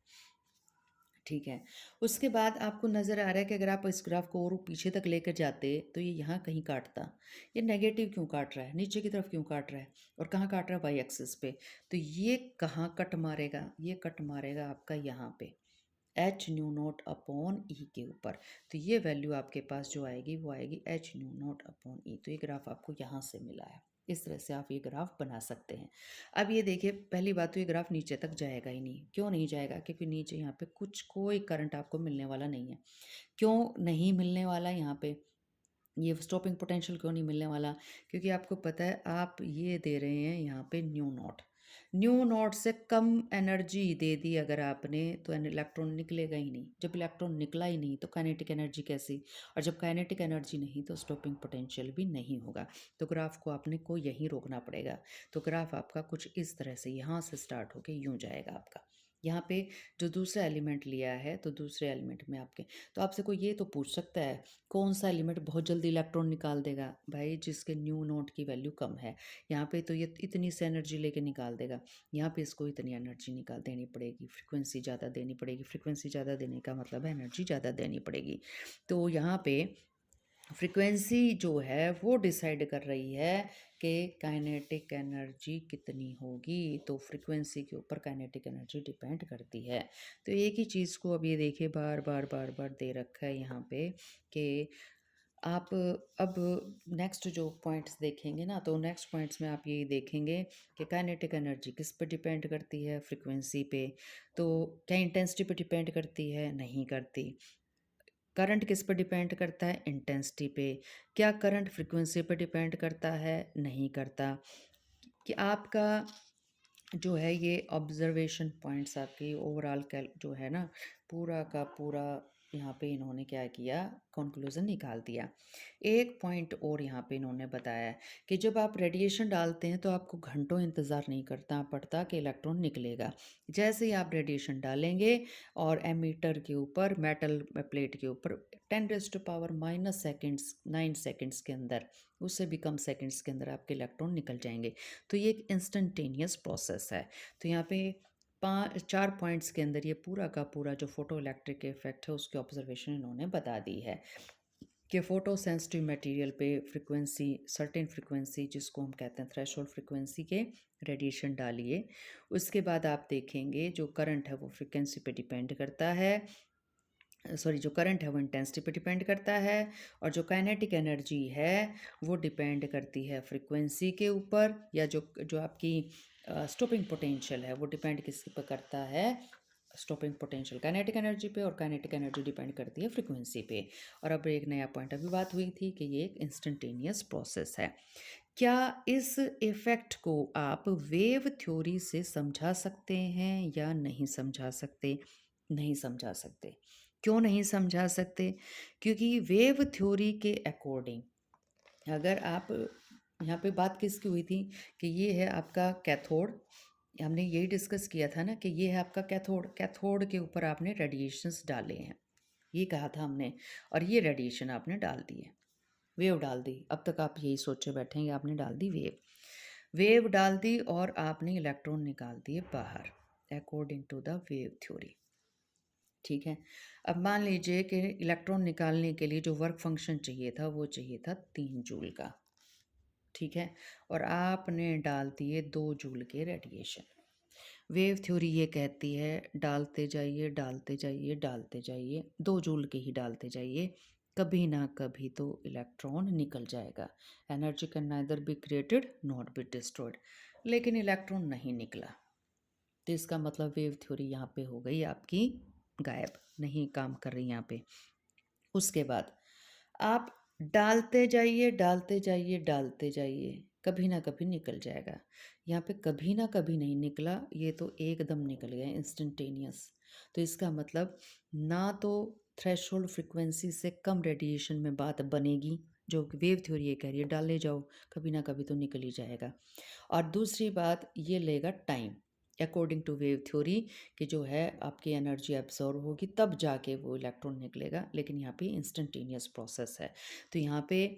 ठीक है। उसके बाद आपको नज़र आ रहा है कि अगर आप इस ग्राफ को और पीछे तक लेकर जाते तो ये यहाँ कहीं काटता। ये नेगेटिव क्यों काट रहा है, नीचे की तरफ क्यों काट रहा है और कहाँ काट रहा है, वाई एक्सिस पे। तो ये कहाँ कट मारेगा, ये कट मारेगा आपका यहाँ पे एच न्यू नॉट अपॉन ई के ऊपर। तो ये वैल्यू आपके पास जो आएगी वो आएगी एच न्यू नॉट अपॉन ई। तो ये ग्राफ आपको यहाँ से मिला है। इस तरह से आप ये ग्राफ बना सकते हैं। अब ये देखिए, पहली बात तो ये ग्राफ नीचे तक जाएगा ही नहीं। क्यों नहीं जाएगा, क्योंकि नीचे यहाँ पे कुछ कोई करंट आपको मिलने वाला नहीं है। क्यों नहीं मिलने वाला यहाँ पे, ये स्टॉपिंग पोटेंशियल क्यों नहीं मिलने वाला, क्योंकि आपको पता है आप ये दे रहे हैं यहाँ पे न्यू नॉट। न्यू नॉट से कम एनर्जी दे दी अगर आपने तो इलेक्ट्रॉन निकलेगा ही नहीं। जब इलेक्ट्रॉन निकला ही नहीं तो काइनेटिक एनर्जी कैसी, और जब काइनेटिक एनर्जी नहीं तो स्टॉपिंग पोटेंशियल भी नहीं होगा। तो ग्राफ को आपने को यहीं रोकना पड़ेगा। तो ग्राफ आपका कुछ इस तरह से यहाँ से स्टार्ट होके यूँ जाएगा आपका। यहाँ पे जो दूसरा एलिमेंट लिया है तो दूसरे एलिमेंट में आपके, तो आपसे कोई ये तो पूछ सकता है कौन सा एलिमेंट बहुत जल्दी इलेक्ट्रॉन निकाल देगा। भाई जिसके न्यू नोट की वैल्यू कम है। यहाँ पे तो ये इतनी से एनर्जी लेके निकाल देगा। यहाँ पे इसको इतनी एनर्जी निकाल देनी पड़ेगी, फ्रिक्वेंसी ज़्यादा देनी पड़ेगी। फ्रिक्वेंसी ज़्यादा देने का मतलब है एनर्जी ज़्यादा देनी पड़ेगी। तो यहाँ पे फ्रिक्वेंसी जो है वो डिसाइड कर रही है कि काइनेटिक एनर्जी कितनी होगी। तो फ्रिक्वेंसी के ऊपर काइनेटिक एनर्जी डिपेंड करती है। तो एक ही चीज़ को अब ये देखिए बार बार बार बार दे रखा है यहाँ पे कि आप अब नेक्स्ट जो पॉइंट्स देखेंगे ना, तो नेक्स्ट पॉइंट्स में आप ये देखेंगे कि काइनेटिक एनर्जी किस पे डिपेंड करती है, फ्रिक्वेंसी पे। तो क्या इंटेंसिटी पे डिपेंड करती है, नहीं करती। करंट किस पर डिपेंड करता है, इंटेंसिटी पे। क्या करंट फ्रिक्वेंसी पर डिपेंड करता है, नहीं करता। कि आपका जो है ये ऑब्जर्वेशन पॉइंट्स आपकी ओवरऑल कैल जो है ना, पूरा का पूरा यहाँ पे इन्होंने क्या किया, कंक्लूजन निकाल दिया। एक पॉइंट और यहाँ पे इन्होंने बताया है कि जब आप रेडिएशन डालते हैं तो आपको घंटों इंतज़ार नहीं करता पड़ता कि इलेक्ट्रॉन निकलेगा। जैसे ही आप रेडिएशन डालेंगे और एमीटर के ऊपर, मेटल प्लेट के ऊपर 10⁻⁻⁻सेकेंड्स 9 सेकेंड्स के अंदर, उससे भी कम सेकेंड्स के अंदर आपके इलेक्ट्रॉन निकल जाएंगे। तो ये एक इंस्टेंटेनियस प्रोसेस है। तो यहाँ पे 4 पॉइंट्स के अंदर ये पूरा का पूरा जो फोटो इलेक्ट्रिक इफेक्ट है उसकी ऑब्जर्वेशन इन्होंने बता दी है कि फोटो सेंसिटिव मटेरियल पे फ्रिक्वेंसी, सर्टेन फ्रिक्वेंसी जिसको हम कहते हैं थ्रेशोल्ड फ्रिक्वेंसी के रेडिएशन डालिए। उसके बाद आप देखेंगे जो करंट है वो फ्रिक्वेंसी पे डिपेंड करता है, सॉरी जो करंट है वो इंटेंसिटी पे डिपेंड करता है, और जो काइनेटिक एनर्जी है वो डिपेंड करती है फ्रिक्वेंसी के ऊपर, या जो जो आपकी स्टॉपिंग पोटेंशियल है वो डिपेंड किस पे करता है, स्टॉपिंग पोटेंशियल काइनेटिक एनर्जी पे, और काइनेटिक एनर्जी डिपेंड करती है फ्रिक्वेंसी पे। और अब एक नया पॉइंट अभी बात हुई थी कि ये एक इंस्टेंटेनियस प्रोसेस है। क्या इस इफ़ेक्ट को आप वेव थ्योरी से समझा सकते हैं या नहीं समझा सकते? नहीं समझा सकते। क्यों नहीं समझा सकते? क्योंकि वेव थ्योरी के अकॉर्डिंग अगर आप, यहाँ पे बात किसकी हुई थी कि ये है आपका कैथोड। हमने यही डिस्कस किया था ना कि ये है आपका कैथोड। कैथोड के ऊपर आपने रेडिएशंस डाले हैं, ये कहा था हमने, और ये रेडिएशन आपने डाल दी है, वेव डाल दी। अब तक आप यही सोचे बैठेंगे आपने डाल दी वेव, वेव डाल दी और आपने इलेक्ट्रॉन निकाल दिए बाहर according to the wave theory. ठीक है। अब मान लीजिए कि इलेक्ट्रॉन निकालने के लिए जो वर्क फंक्शन चाहिए था वो चाहिए था 3 जूल का। ठीक है। और आपने डाल दिए 2 जूल के रेडिएशन। वेव थ्योरी ये कहती है डालते जाइए डालते जाइए डालते जाइए, 2 जूल के ही डालते जाइए, कभी ना कभी तो इलेक्ट्रॉन निकल जाएगा। Energy can neither be created not be destroyed. लेकिन इलेक्ट्रॉन नहीं निकला, तो इसका मतलब वेव थ्योरी यहाँ पे हो गई आपकी गायब, नहीं काम कर रही यहाँ पे। उसके बाद आप डालते जाइए डालते जाइए डालते जाइए, कभी ना कभी निकल जाएगा। यहाँ पे कभी ना कभी नहीं निकला, ये तो एकदम निकल गया इंस्टेंटेनियस। तो इसका मतलब ना तो थ्रेशोल्ड फ्रिक्वेंसी से कम रेडिएशन में बात बनेगी, जो वेव थ्योरी ये कह रही है डाले जाओ कभी ना कभी तो निकल ही जाएगा। और दूसरी बात ये लेगा time according to wave theory, कि जो है आपकी एनर्जी एब्जॉर्व होगी तब जाके वो इलेक्ट्रॉन निकलेगा। लेकिन यहाँ पे इंस्टेंटेनियस प्रोसेस है। तो यहाँ पे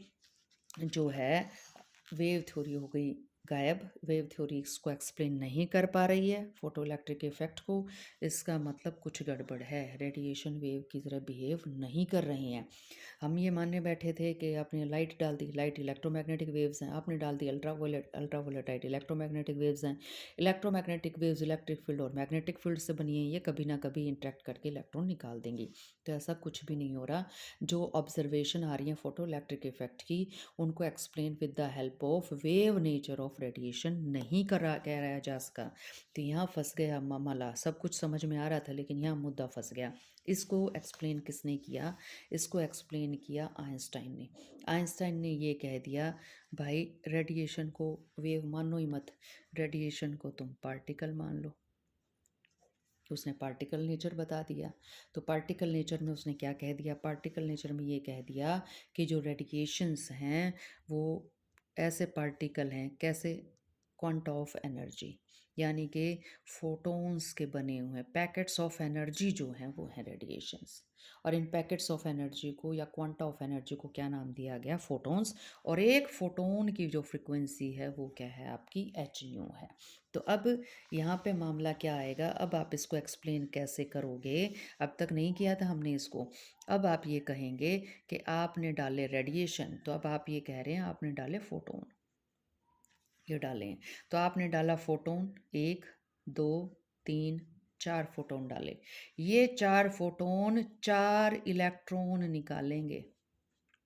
जो है वेव थ्योरी हो गई गायब। वेव थ्योरी इसको एक्सप्लेन नहीं कर पा रही है फोटो इलेक्ट्रिक इफेक्ट को। इसका मतलब कुछ गड़बड़ है, रेडिएशन वेव की तरह बिहेव नहीं कर रही हैं। हम ये मानने बैठे थे कि आपने लाइट डाल दी, लाइट इलेक्ट्रोमैग्नेटिक वेव्स हैं, आपने डाल दी अल्ट्रावोलेट, अल्ट्रावोलेटाइट इलेक्ट्रोमैग्नेटिक वेव्स हैं। इलेक्ट्रोमैग्नेटिक वेव्स इलेक्ट्रिक फील्ड और मैग्नेटिक फील्ड से बनी है, ये कभी ना कभी इंटरेक्ट करके इलेक्ट्रॉन निकाल देंगी। तो ऐसा कुछ भी नहीं हो रहा। जो ऑब्जर्वेशन आ रही है फोटो इलेक्ट्रिक इफेक्ट की, उनको explain with the help of wave nature of radiation नहीं करा कह रहा जा सका। तो यहाँ फंस गया मामला। सब कुछ समझ में आ रहा था लेकिन यहाँ मुद्दा फंस गया। इसको एक्सप्लेन किसने किया? इसको एक्सप्लेन किया आइंस्टाइन ने। आइंस्टाइन ने ये कह दिया, भाई रेडिएशन को वेव मानो ही मत, रेडिएशन को तुम पार्टिकल मान लो। उसने पार्टिकल नेचर बता दिया। तो पार्टिकल नेचर में उसने क्या कह दिया? पार्टिकल नेचर में ये कह दिया कि जो रेडिएशंस हैं वो ऐसे पार्टिकल हैं, कैसे? क्वांटा ऑफ एनर्जी, यानी कि फोटोन्स के बने हुए पैकेट्स ऑफ एनर्जी जो हैं वो हैं रेडिएशंस। और इन पैकेट्स ऑफ एनर्जी को या क्वांटा ऑफ एनर्जी को क्या नाम दिया गया? फोटोन्स। और एक फोटोन की जो फ्रिक्वेंसी है वो क्या है आपकी? एच न्यू है। तो अब यहाँ पे मामला क्या आएगा? अब आप इसको एक्सप्लेन कैसे करोगे? अब तक नहीं किया था हमने इसको। अब आप ये कहेंगे कि आपने डाले रेडिएशन, तो अब आप ये कह रहे हैं आपने डाले फोटोन, ये डाले हैं। तो आपने डाला फोटोन, 1 2 3 4 फोटोन डाले। ये 4 फोटोन 4 इलेक्ट्रॉन निकालेंगे।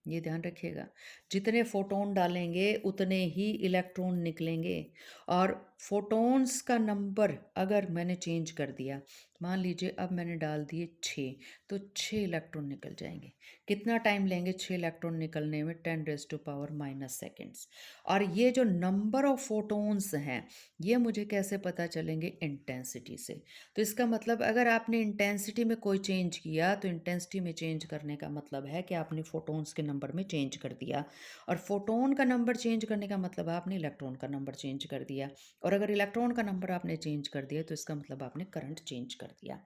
ये ध्यान रखिएगा, जितने फोटोन डालेंगे उतने ही इलेक्ट्रॉन निकलेंगे। और फोटोन्स का नंबर अगर मैंने चेंज कर दिया, मान लीजिए अब मैंने डाल दिए 6, तो 6 इलेक्ट्रॉन निकल जाएंगे। कितना टाइम लेंगे 6 इलेक्ट्रॉन निकलने में? 10⁻⁻⁻सेकेंड्स। और ये जो नंबर ऑफ फोटोन्स हैं ये मुझे कैसे पता चलेंगे? इंटेंसिटी से। तो इसका मतलब अगर आपने इंटेंसिटी में कोई चेंज किया तो इंटेंसिटी में चेंज करने का मतलब है कि आपने फोटोन्स के नंबर में चेंज कर दिया। और फोटोन का नंबर चेंज करने का मतलब आपने इलेक्ट्रॉन का नंबर चेंज कर दिया। और अगर इलेक्ट्रॉन का नंबर आपने चेंज कर दिया तो इसका मतलब आपने करंट चेंज कर दिया।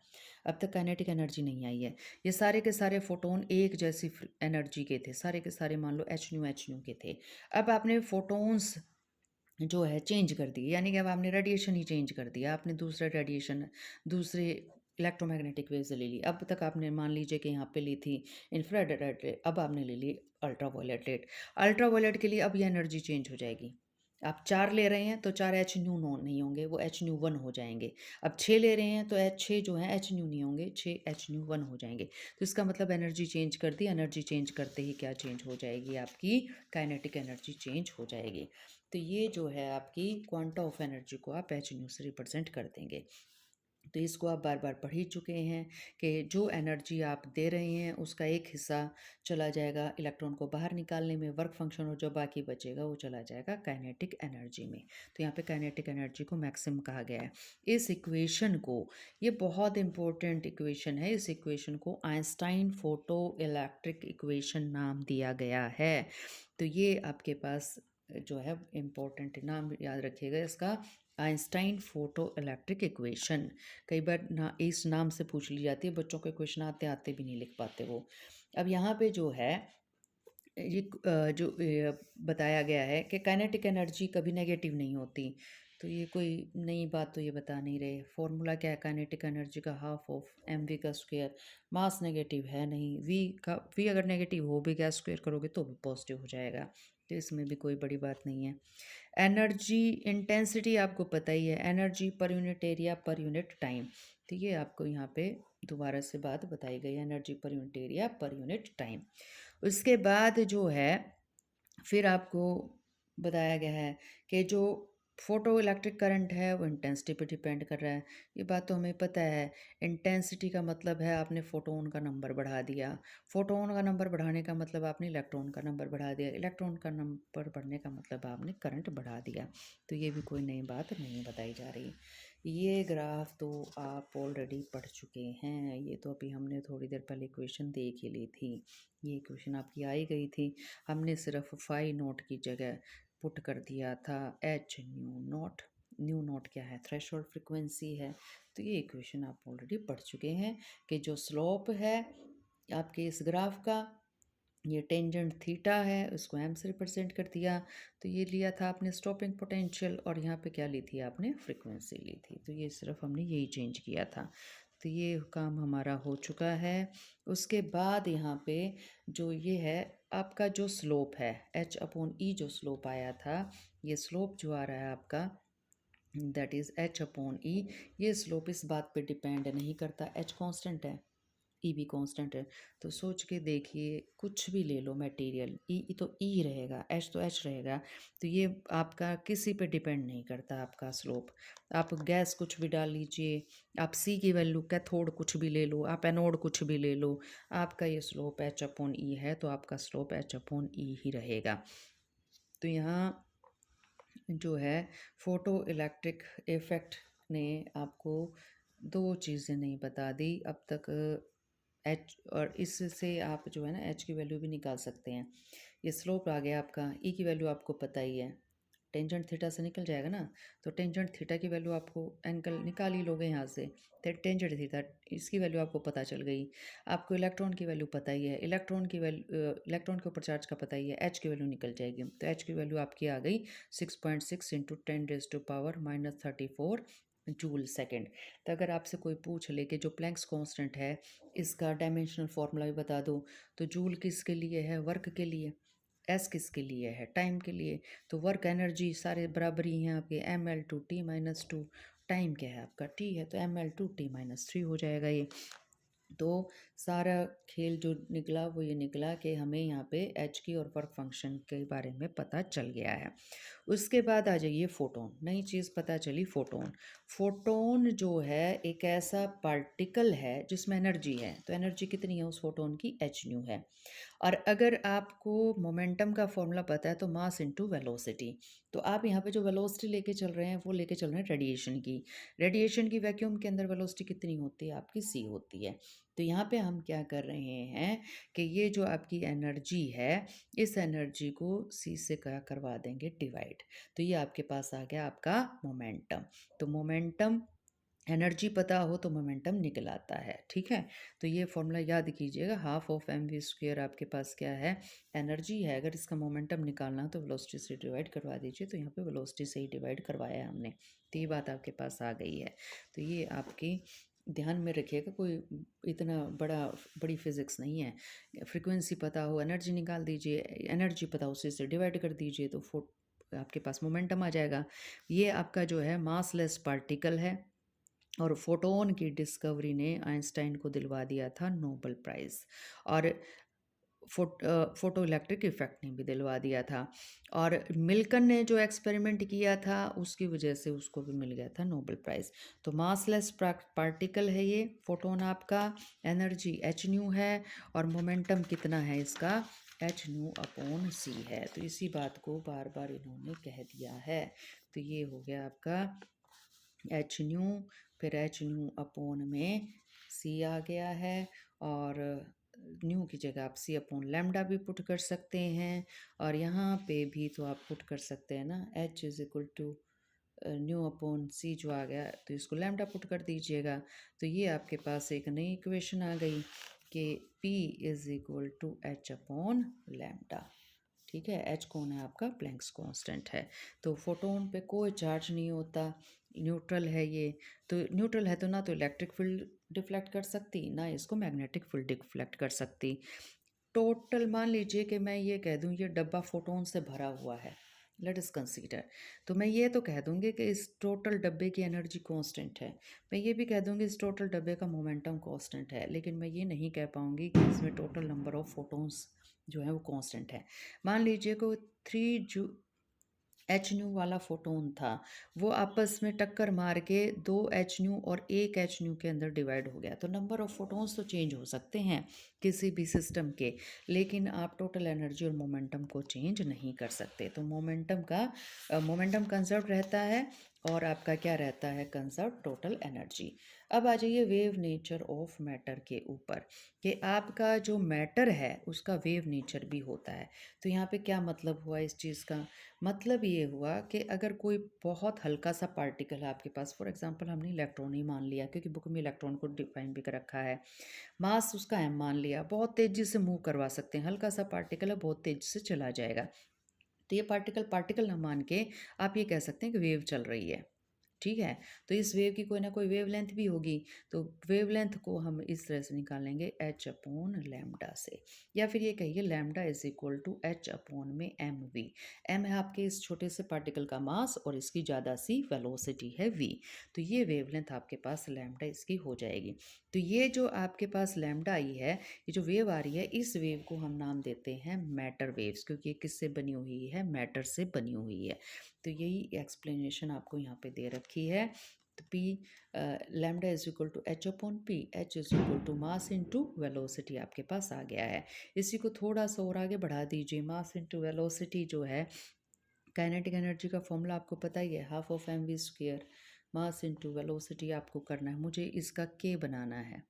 अब तक काइनेटिक एनर्जी नहीं आई है। ये सारे के सारे फोटोन एक जैसी एनर्जी के थे, सारे के सारे मान लो एच न्यू के थे। अब आपने फोटोन्स जो है चेंज कर दी, यानी कि अब आपने रेडिएशन ही चेंज कर दिया। आपने दूसरा रेडिएशन, दूसरे इलेक्ट्रोमैग्नेटिक वेव्स ले ली। अब तक आपने मान लीजिए कि यहाँ पे ली थी इंफ्रारेड रे, अब आपने ले ली अल्ट्रावायलेट रेड। अल्ट्रावायलेट के लिए अब ये एनर्जी चेंज हो जाएगी। आप 4 ले रहे हैं तो 4 एच न्यू नो नहीं होंगे, वो एच न्यू 1 हो जाएंगे। अब 6 ले रहे हैं तो एच 6 जो है एच न्यू नहीं होंगे, 6 एच न्यू 1 हो जाएंगे। तो इसका मतलब एनर्जी चेंज कर दी। एनर्जी चेंज करते ही क्या चेंज हो जाएगी? आपकी काइनेटिक एनर्जी चेंज हो जाएगी। तो ये जो है आपकी क्वांटा ऑफ एनर्जी को आप एच न्यू से रिप्रेजेंट कर देंगे। तो इसको आप बार बार पढ़ ही चुके हैं कि जो एनर्जी आप दे रहे हैं उसका एक हिस्सा चला जाएगा इलेक्ट्रॉन को बाहर निकालने में, वर्क फंक्शन, और जो बाकी बचेगा वो चला जाएगा काइनेटिक एनर्जी में। तो यहाँ पे काइनेटिक एनर्जी को मैक्सिमम कहा गया है। इस इक्वेशन को, ये बहुत इंपॉर्टेंट इक्वेशन है, इस इक्वेशन को आइंस्टाइन फोटो इलेक्ट्रिक इक्वेशन नाम दिया गया है। तो ये आपके पास जो है इम्पोर्टेंट नाम याद रखिएगा इसका, आइंस्टाइन फोटो इलेक्ट्रिक इक्वेशन। कई बार ना इस नाम से पूछ ली जाती है, बच्चों के क्वेश्चन आते आते भी नहीं लिख पाते वो। अब यहाँ पे जो है ये जो बताया गया है कि काइनेटिक एनर्जी कभी नेगेटिव नहीं होती। तो ये कोई नई बात तो ये बता नहीं रहे। फॉर्मूला क्या है काइनेटिक एनर्जी का? हाफ ऑफ एम वी का स्क्वायर। मास नेगेटिव है नहीं, वी अगर नेगेटिव हो भी क्या स्क्वायर करोगे तो भी पॉजिटिव हो जाएगा। तो इसमें भी कोई बड़ी बात नहीं है। एनर्जी इंटेंसिटी आपको पता ही है, energy per unit area per unit time. तो ये आपको यहाँ पे दोबारा से बात बताई गई, energy per unit area per unit time. उसके बाद जो है फिर आपको बताया गया है कि जो फोटो इलेक्ट्रिक करंट है वो इंटेंसिटी पे डिपेंड कर रहा है। ये बात तो हमें पता है। इंटेंसिटी का मतलब है आपने फोटोन का नंबर बढ़ा दिया, फोटोन का नंबर बढ़ाने का मतलब आपने इलेक्ट्रॉन का नंबर बढ़ा दिया, इलेक्ट्रॉन का नंबर बढ़ने का मतलब आपने करंट बढ़ा दिया। तो ये भी कोई नई बात नहीं बताई जा रही। ये ग्राफ तो आप ऑलरेडी पढ़ चुके हैं, ये तो अभी हमने थोड़ी देर पहले इक्वेशन देख ही ली थी। ये इक्वेशन आपकी आई गई थी, हमने सिर्फ फाई नोट की जगह पुट कर दिया था H new not. New not क्या है? थ्रेशोल्ड फ्रिक्वेंसी है। तो ये इक्वेशन आप ऑलरेडी पढ़ चुके हैं कि जो स्लोप है आपके इस ग्राफ का ये टेंजेंट थीटा है, उसको एम से रिप्रेजेंट कर दिया। तो ये लिया था आपने स्टॉपिंग पोटेंशियल, और यहाँ पे क्या ली थी आपने, फ्रीक्वेंसी ली थी। तो ये सिर्फ हमने यही चेंज किया था। तो ये काम हमारा हो चुका है। उसके बाद यहाँ पे जो ये है आपका जो स्लोप है, एच अपॉन ई जो स्लोप आया था, ये स्लोप जो आ रहा है आपका, दैट इज़ एच अपॉन ई। ये स्लोप इस बात पे डिपेंड नहीं करता, एच कांस्टेंट है, ई भी कांस्टेंट है। तो सोच के देखिए, कुछ भी ले लो मटेरियल, ई तो ई रहेगा, एच तो एच रहेगा। तो ये आपका किसी पे डिपेंड नहीं करता आपका स्लोप। आप गैस कुछ भी डाल लीजिए, आप सी की वैल्यू कैथोड कुछ भी ले लो, आप एनोड कुछ भी ले लो, आपका ये स्लोप एच अपॉन ई है, तो आपका स्लोप एच अपॉन ई ही रहेगा। तो यहाँ जो है फोटो इलेक्ट्रिक इफेक्ट ने आपको दो चीज़ें नहीं बता दी अब तक। एच, और इससे आप जो है ना एच की वैल्यू भी निकाल सकते हैं। ये स्लोप आ गया आपका, ई की वैल्यू आपको पता ही है, टेंजेंट थीटा से निकल जाएगा ना। तो टेंजेंट थीटा की वैल्यू आपको एंगल निकाल ही लोगे यहाँ से। तो टेंजेंट थीटा, इसकी वैल्यू आपको पता चल गई। आपको इलेक्ट्रॉन की वैल्यू पता ही है, इलेक्ट्रॉन की वैल्यू, इलेक्ट्रॉन के ऊपर चार्ज का पता ही है, एच की वैल्यू निकल जाएगी। तो एच की वैल्यू आपकी आ गई 6.6 इंटू 10⁻⁻34 जूल सेकेंड। तो अगर आपसे कोई पूछ ले कि जो प्लैंक्स कांस्टेंट है इसका डायमेंशनल फार्मूला भी बता दो, तो जूल किसके लिए है, वर्क के लिए, एस किसके लिए है, टाइम के लिए। तो वर्क एनर्जी सारे बराबर ही हैं आपके, ml/t-2। टाइम क्या है आपका, टी है, तो ml/t-3 हो जाएगा ये। तो सारा खेल जो निकला वो ये निकला कि हमें यहाँ पे एच की और वर्क फंक्शन के बारे में पता चल गया है। उसके बाद आ जाइए फोटोन, नई चीज़ पता चली फोटोन। फोटोन जो है एक ऐसा पार्टिकल है जिसमें एनर्जी है। तो एनर्जी कितनी है उस फोटोन की, एच न्यू है। और अगर आपको मोमेंटम का फॉर्मूला पता है तो मास इनटू वेलोसिटी। तो आप यहाँ पे जो वेलोसिटी लेके चल रहे हैं वो लेके चल रहे हैं रेडिएशन की। रेडिएशन की वैक्यूम के अंदर वेलोसिटी कितनी होती है आपकी, सी होती है। तो यहाँ पे हम क्या कर रहे हैं कि ये जो आपकी एनर्जी है, इस एनर्जी को सी से क्या करवा देंगे, डिवाइड। तो ये आपके पास आ गया आपका मोमेंटम। तो मोमेंटम, एनर्जी पता हो तो मोमेंटम निकल आता है, ठीक है। तो ये फॉर्मूला याद कीजिएगा, half of M V square आपके पास क्या है, एनर्जी है। अगर इसका मोमेंटम निकालना हो तो वेलोसिटी से डिवाइड करवा दीजिए। तो यहाँ पे वेलोसिटी से ही डिवाइड करवाया है हमने। तो ये बात आपके पास आ गई है। तो ये आपकी ध्यान में रखिएगा, कोई इतना बड़ी फिजिक्स नहीं है। फ्रीक्वेंसी पता हो, एनर्जी निकाल दीजिए, एनर्जी पता हो उसी से डिवाइड कर दीजिए, तो आपके पास मोमेंटम आ जाएगा। ये आपका जो है मासलेस पार्टिकल है, और फोटोन की डिस्कवरी ने आइंस्टाइन को दिलवा दिया था नोबेल प्राइज़। और फोटो इलेक्ट्रिक इफेक्ट ने भी दिलवा दिया था। और मिल्कन ने जो एक्सपेरिमेंट किया था उसकी वजह से उसको भी मिल गया था नोबेल प्राइज़। तो मासलेस पार्टिकल है ये फोटोन आपका, एनर्जी एच न्यू है, और मोमेंटम कितना है इसका, एच न्यू अपॉन सी है। तो इसी बात को बार बार इन्होंने कह दिया है। तो ये हो गया आपका एच न्यू, फिर एच न्यू अपॉन में सी आ गया है, और न्यू की जगह आप सी अपॉन लैम्डा भी पुट कर सकते हैं। और यहाँ पे भी तो आप पुट कर सकते हैं ना, H is equal to nu upon C जो आ गया, तो इसको लैम्डा पुट कर दीजिएगा। तो ये आपके पास एक नई इक्वेशन आ गई कि P is equal to H upon lambda. ठीक है, एच कौन है आपका, प्लैंक्स कांस्टेंट है। तो फोटोन पे कोई चार्ज नहीं होता, न्यूट्रल है ये। तो न्यूट्रल है तो ना तो इलेक्ट्रिक फील्ड डिफ्लेक्ट कर सकती, ना इसको मैग्नेटिक फील्ड डिफ्लेक्ट कर सकती। टोटल मान लीजिए कि मैं ये कह दूं ये डब्बा फोटोन से भरा हुआ है, लेट अस कंसीडर। तो मैं ये तो कह दूंगी कि इस टोटल डब्बे की एनर्जी कांस्टेंट है। मैं ये भी कह दूंगी इस टोटल डब्बे का मोमेंटम कांस्टेंट है, लेकिन मैं ये नहीं कह पाऊंगी कि इसमें टोटल नंबर ऑफ फोटोन्स जो है वो कांस्टेंट है। मान लीजिए को 3 एच न्यू वाला फोटोन था, वो आपस में टक्कर मार के 2 एच न्यू और 1 एच न्यू के अंदर डिवाइड हो गया। तो नंबर ऑफ फोटोन्स तो चेंज हो सकते हैं किसी भी सिस्टम के, लेकिन आप टोटल एनर्जी और मोमेंटम को चेंज नहीं कर सकते। तो मोमेंटम कंजर्व रहता है, और आपका क्या रहता है, कंजर्व टोटल एनर्जी। अब आ जाइए वेव नेचर ऑफ मैटर के ऊपर, कि आपका जो मैटर है उसका वेव नेचर भी होता है। तो यहाँ पे क्या मतलब हुआ इस चीज़ का, मतलब ये हुआ कि अगर कोई बहुत हल्का सा पार्टिकल है आपके पास, फॉर एग्जांपल हमने इलेक्ट्रॉन ही मान लिया, क्योंकि बुक में इलेक्ट्रॉन को डिफाइन भी कर रखा है, मास उसका एम मान लिया, बहुत तेज़ी से मूव करवा सकते हैं, हल्का सा पार्टिकल है बहुत तेज़ी से चला जाएगा। तो ये पार्टिकल पार्टिकल ना मान के आप ये कह सकते हैं कि वेव चल रही है, ठीक है। तो इस वेव की कोई ना कोई वेवलेंथ भी होगी, तो वेवलेंथ को हम इस तरह से निकालेंगे एच अपॉन लैम्डा से, या फिर ये कहिए lambda is equal to H upon में एम वी। एम है आपके इस छोटे से पार्टिकल का मास और इसकी ज़्यादा सी वेलोसिटी है वी। तो ये वेवलेंथ आपके पास लैम्डा इसकी हो जाएगी। तो ये जो आपके पास लैम्डा आई है, ये जो वेव आ रही है, इस वेव को हम नाम देते हैं मैटर वेव्स, क्योंकि ये किससे बनी हुई है, मैटर से बनी हुई है। तो यही एक्सप्लेनेशन आपको यहाँ पे दे रखी है। तो P lambda is equal to H upon P, H is equal to mass into velocity आपके पास आ गया है। इसी को थोड़ा सा और आगे बढ़ा दीजिए, मास इंटू वेलोसिटी जो है, काइनेटिक एनर्जी का फॉर्मूला आपको पता ही है, half of M V square, mass into velocity आपको करना है, मुझे इसका के बनाना है।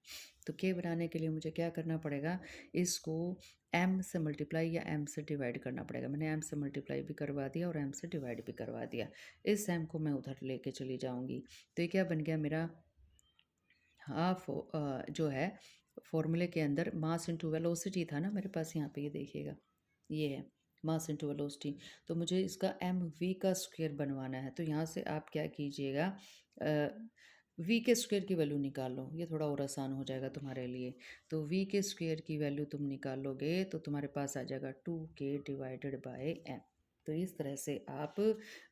तो के बनाने के लिए मुझे क्या करना पड़ेगा, इसको एम से मल्टीप्लाई या एम से डिवाइड करना पड़ेगा। मैंने एम से मल्टीप्लाई भी करवा दिया और एम से डिवाइड भी करवा दिया। इस एम को मैं उधर लेके चली जाऊंगी, तो ये क्या बन गया मेरा, हाफ जो है फॉर्मूले के अंदर मास इंटू वेलोसिटी था ना मेरे पास, यहाँ पे ये देखिएगा, ये है मास इंटू वेलोसिटी। तो मुझे इसका एम वी का स्क्वायर बनवाना है। तो यहाँ से आप क्या कीजिएगा, वी के स्क्वायर की वैल्यू निकाल लो, ये थोड़ा और आसान हो जाएगा तुम्हारे लिए। तो वी के स्क्वायर की वैल्यू तुम निकालोगे तो तुम्हारे पास आ जाएगा 2k डिवाइडेड बाय एम। तो इस तरह से आप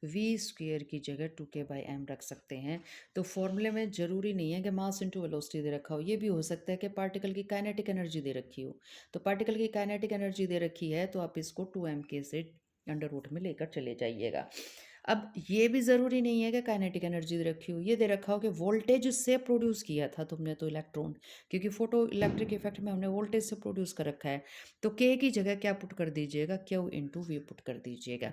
वी स्क्वायर की जगह 2k/m रख सकते हैं। तो फॉर्मूले में ज़रूरी नहीं है कि मास इंटू वेलोसिटी दे रखा हो, ये भी हो सकता है कि पार्टिकल की काइनेटिक एनर्जी दे रखी हो। तो पार्टिकल की काइनेटिक एनर्जी दे रखी है तो आप इसको 2m k से अंडर रूट में लेकर चले जाइएगा। अब ये भी ज़रूरी नहीं है कि काइनेटिक एनर्जी दे रखी हो, ये दे रखा हो कि वोल्टेज से प्रोड्यूस किया था तुमने तो इलेक्ट्रॉन, क्योंकि फोटो इलेक्ट्रिक इफेक्ट में हमने वोल्टेज से प्रोड्यूस कर रखा है। तो के की जगह क्या पुट कर दीजिएगा, क्यू इंटू वी पुट कर दीजिएगा,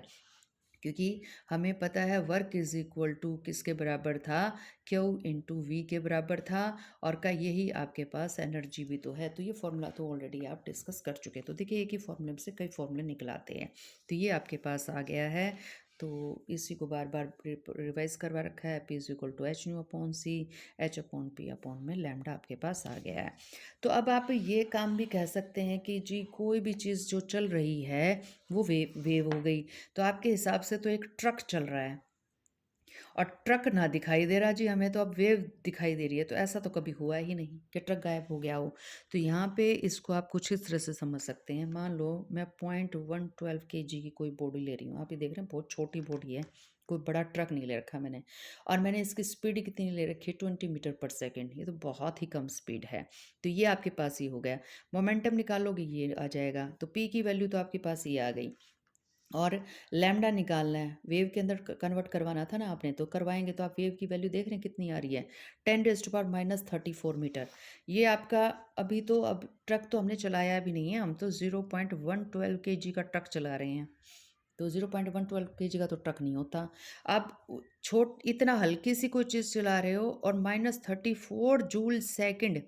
क्योंकि हमें पता है वर्क इज इक्वल टू किसके बराबर था, क्यू इंटू वी के बराबर था, और का यही आपके पास एनर्जी भी तो है। तो ये फॉर्मूला तो ऑलरेडी आप डिस्कस कर चुके हैं। तो देखिए एक ही फॉर्मूले में से कई फॉर्मूले निकल आते हैं। तो ये आपके पास आ गया है। तो इसी को बार बार रिवाइज करवा रखा है, P is equal to H nu upon C, H upon P upon में लैम्डा आपके पास आ गया है। तो अब आप ये काम भी कह सकते हैं कि जी कोई भी चीज़ जो चल रही है वो वेव हो गई। तो आपके हिसाब से तो एक ट्रक चल रहा है और ट्रक ना दिखाई दे रहा जी हमें, तो अब वेव दिखाई दे रही है। तो ऐसा तो कभी हुआ ही नहीं कि ट्रक गायब हो गया हो। तो यहाँ पे इसको आप कुछ इस तरह से समझ सकते हैं। मान लो मैं 0.112 kg की कोई बॉडी ले रही हूँ, आप ये देख रहे हैं बहुत छोटी बॉडी है, कोई बड़ा ट्रक नहीं ले रखा मैंने, और मैंने इसकी स्पीड कितनी ले रखी है, 20 मीटर पर सेकेंड। ये तो बहुत ही कम स्पीड है। तो ये आपके पास ही हो गया। मोमेंटम निकालोगे ये आ जाएगा, तो पी की वैल्यू तो आपके पास ये आ गई, और लैम्डा निकालना है, वेव के अंदर कन्वर्ट करवाना था ना आपने, तो करवाएंगे। तो आप वेव की वैल्यू देख रहे हैं कितनी आ रही है, 10⁻⁻34 मीटर। ये आपका अभी तो, अब ट्रक तो हमने चलाया भी नहीं है, हम तो 0.112 kg का ट्रक चला रहे हैं। तो 0.112 kg का तो ट्रक नहीं होता। आप छोट इतना हल्की सी कोई चीज़ चला रहे हो और -34 जूल सेकेंड,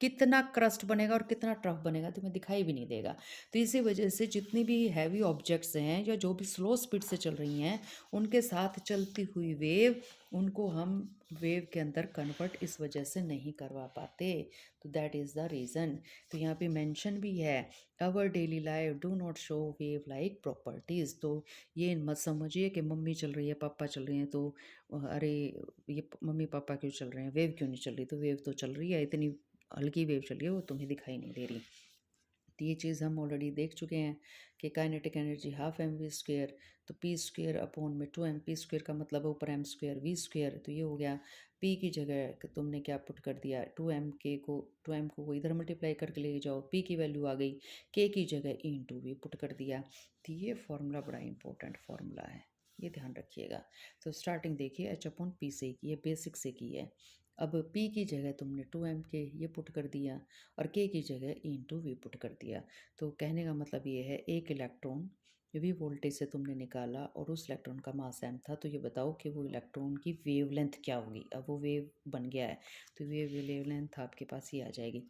कितना क्रस्ट बनेगा और कितना ट्रफ बनेगा तुम्हें दिखाई भी नहीं देगा। तो इसी वजह से जितनी भी हैवी ऑब्जेक्ट्स हैं या जो भी स्लो स्पीड से चल रही हैं, उनके साथ चलती हुई वेव, उनको हम वेव के अंदर कन्वर्ट इस वजह से नहीं करवा पाते। तो दैट इज़ द रीज़न। तो यहाँ पे मेंशन भी है, our daily life do not show wave like properties. तो ये मत समझिए कि मम्मी चल रही है पापा चल रहे हैं तो अरे ये मम्मी पापा क्यों चल रहे हैं, वेव क्यों नहीं चल रही। तो वेव तो चल रही है, इतनी हल्की वेव चल रही है, वो तुम्हें दिखाई नहीं दे रही। तो ये चीज़ हम ऑलरेडी देख चुके हैं कि kinetic energy half M V square, तो पी स्क्वेयर अपॉन में 2m, पी स्क्वेयर का मतलब है ऊपर एम स्क्वेयर वी स्क्वेयर। तो ये हो गया, पी की जगह तुमने क्या पुट कर दिया, 2m को इधर मल्टीप्लाई करके ले जाओ, पी की वैल्यू आ गई, के की जगह ई इंटू वी पुट कर दिया। तो ये फार्मूला बड़ा इंपॉर्टेंट फार्मूला है, ये ध्यान रखिएगा। तो स्टार्टिंग देखिए एच अपॉन पी से की है, बेसिक से की है। अब P की जगह तुमने 2m k ये पुट कर दिया, और K की जगह E इंटू वी पुट कर दिया। तो कहने का मतलब ये है एक इलेक्ट्रॉन वी वोल्टेज से तुमने निकाला और उस इलेक्ट्रॉन का मास m था, तो ये बताओ कि वो इलेक्ट्रॉन की वेवलेंथ क्या होगी। अब वो वेव बन गया है तो वेवलेंथ आपके पास ये आ जाएगी।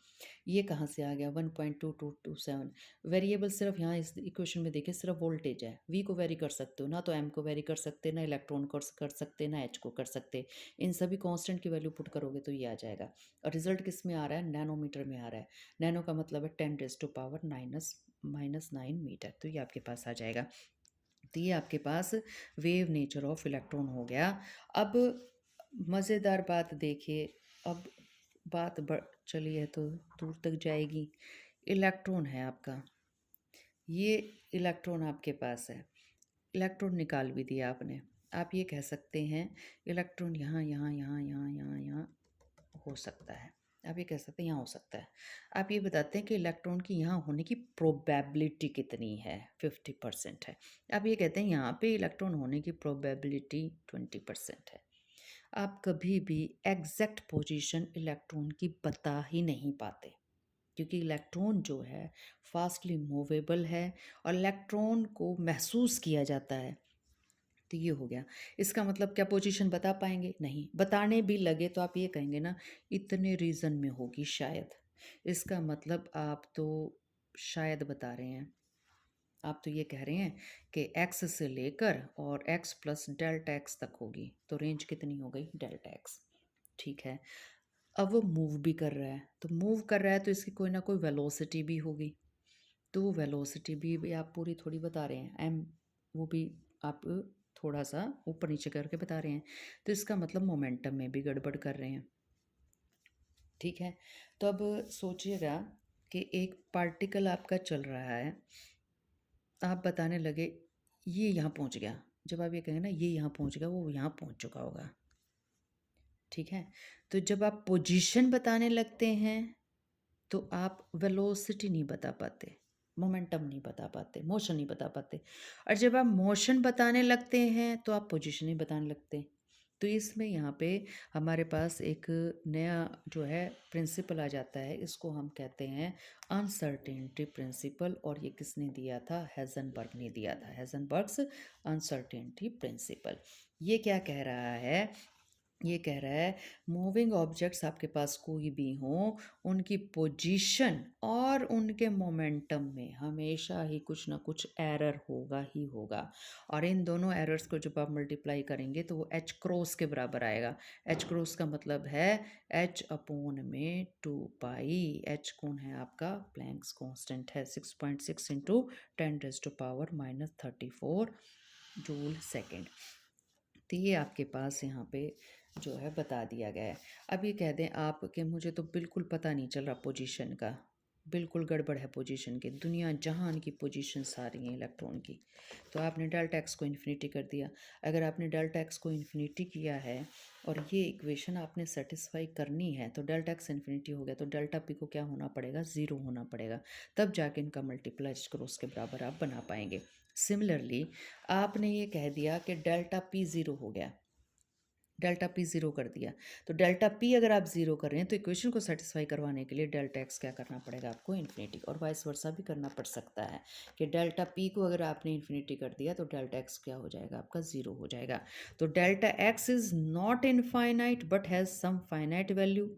ये कहाँ से आ गया 1.2227। वेरिएबल सिर्फ यहाँ इस इक्वेशन में देखिए सिर्फ वोल्टेज है। वी को वेरी कर सकते हो ना, तो m को वेरी कर सकते, ना इलेक्ट्रॉन को कर सकते, ना h को कर सकते। इन सभी कांस्टेंट की वैल्यू पुट करोगे तो ये आ जाएगा। और रिजल्ट किस में आ रहा है, नैनोमीटर में आ रहा है। नैनो का मतलब है 10⁻⁻⁹ तो ये आपके पास आ जाएगा। तो ये आपके पास वेव नेचर ऑफ इलेक्ट्रॉन हो गया। अब मज़ेदार बात देखिए, अब बात बढ़ चली है तो दूर तक जाएगी। इलेक्ट्रॉन है आपका, ये इलेक्ट्रॉन आपके पास है। इलेक्ट्रॉन निकाल भी दिया आपने। आप ये कह सकते हैं इलेक्ट्रॉन यहाँ यहाँ यहाँ यहाँ यहाँ यहाँ हो सकता है। आप ये कह सकते हैं यहाँ हो सकता है। आप ये बताते हैं कि इलेक्ट्रॉन की यहाँ होने की प्रोबेबिलिटी कितनी है, 50% है। आप ये कहते हैं यहाँ पे इलेक्ट्रॉन होने की प्रोबेबिलिटी 20% है। आप कभी भी एग्जैक्ट पोजीशन इलेक्ट्रॉन की बता ही नहीं पाते, क्योंकि इलेक्ट्रॉन जो है फास्टली मूवेबल है और इलेक्ट्रॉन को महसूस किया जाता है। तो ये हो गया। इसका मतलब क्या पोजीशन बता पाएंगे? नहीं। बताने भी लगे तो आप ये कहेंगे ना इतने रीजन में होगी शायद। इसका मतलब आप तो शायद बता रहे हैं। आप तो ये कह रहे हैं कि x से लेकर और x प्लस डेल्टा एक्स तक होगी, तो रेंज कितनी हो गई, डेल्टा एक्स। ठीक है। अब वो मूव भी कर रहा है, तो मूव कर रहा है तो इसकी कोई ना कोई वेलोसिटी भी होगी। तो वो वेलोसिटी भी आप पूरी थोड़ी बता रहे हैं, एम वो भी आप थोड़ा सा ऊपर नीचे करके बता रहे हैं। तो इसका मतलब मोमेंटम में भी गड़बड़ कर रहे हैं। ठीक है। तो अब सोचिएगा कि एक पार्टिकल आपका चल रहा है, आप बताने लगे ये यहाँ पहुँच गया। जब आप ये कहेंगे ना ये यहाँ पहुँच गया, वो यहाँ पहुँच चुका होगा। ठीक है। तो जब आप पोजीशन बताने लगते हैं तो आप वेलोसिटी नहीं बता पाते, मोमेंटम नहीं बता पाते, मोशन नहीं बता पाते। और जब आप मोशन बताने लगते हैं तो आप पोजीशन ही बताने लगते हैं। तो इसमें यहाँ पे हमारे पास एक नया जो है प्रिंसिपल आ जाता है, इसको हम कहते हैं अनसर्टेनिटी प्रिंसिपल। और ये किसने दिया था, हेजनबर्ग ने दिया था, हेजनबर्ग्स अनसर्टेनिटी प्रिंसिपल। ये क्या कह रहा है, ये कह रहा है मूविंग ऑब्जेक्ट्स आपके पास कोई भी हों, उनकी पोजीशन और उनके मोमेंटम में हमेशा ही कुछ ना कुछ एरर होगा ही होगा। और इन दोनों एरर्स को जब आप मल्टीप्लाई करेंगे तो वो एच क्रॉस के बराबर आएगा। एच क्रॉस का मतलब है एच अपॉन में 2 पाई। एच कौन है आपका, प्लैंक्स कांस्टेंट है, 6.6 इंटू 10⁻⁻34 जूल सेकेंड। तो ये आपके पास यहाँ पे जो है बता दिया गया है। अब ये कह दें आप कि मुझे तो बिल्कुल पता नहीं चल रहा पोजीशन का, बिल्कुल गड़बड़ है पोजीशन की, दुनिया जहान की पोजीशंस आ रही हैं इलेक्ट्रॉन की। तो आपने डेल्टा एक्स को इन्फिनिटी कर दिया। अगर आपने डेल्टा एक्स को इन्फिनिटी किया है और ये इक्वेशन आपने सेटिस्फाई करनी है तो डेल्टा एक्स इन्फिनिटी हो गया, तो डेल्टा पी को क्या होना पड़ेगा, ज़ीरो होना पड़ेगा। तब जाके इनका मल्टीप्लाई क्रॉस के बराबर आप बना पाएंगे। सिमिलरली आपने ये कह दिया कि डेल्टा पी ज़ीरो हो गया, डेल्टा पी ज़ीरो कर दिया। तो डेल्टा पी अगर आप ज़ीरो कर रहे हैं तो इक्वेशन को सेटिस्फाई करवाने के लिए डेल्टा एक्स क्या करना पड़ेगा आपको, इन्फिनिटी। और वाइस वर्सा भी करना पड़ सकता है कि डेल्टा पी को अगर आपने इन्फिनिटी कर दिया तो डेल्टा एक्स क्या हो जाएगा आपका, ज़ीरो हो जाएगा। तो delta X is not infinite but has some finite value.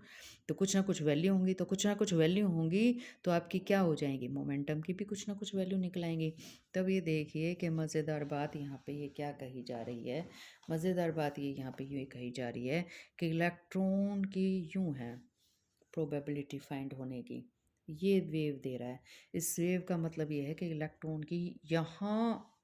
तो कुछ ना कुछ वैल्यू होंगी, तो कुछ ना कुछ वैल्यू होंगी तो आपकी क्या हो जाएंगी, मोमेंटम की भी कुछ ना कुछ वैल्यू निकलाएंगी। तब ये देखिए कि मज़ेदार बात यहाँ पे ये क्या कही जा रही है। मज़ेदार बात ये यहाँ पे यूँ कही जा रही है कि इलेक्ट्रॉन की यूँ है प्रोबेबिलिटी फाइंड होने की, ये वेव दे रहा है। इस वेव का मतलब ये है कि इलेक्ट्रॉन की यहाँ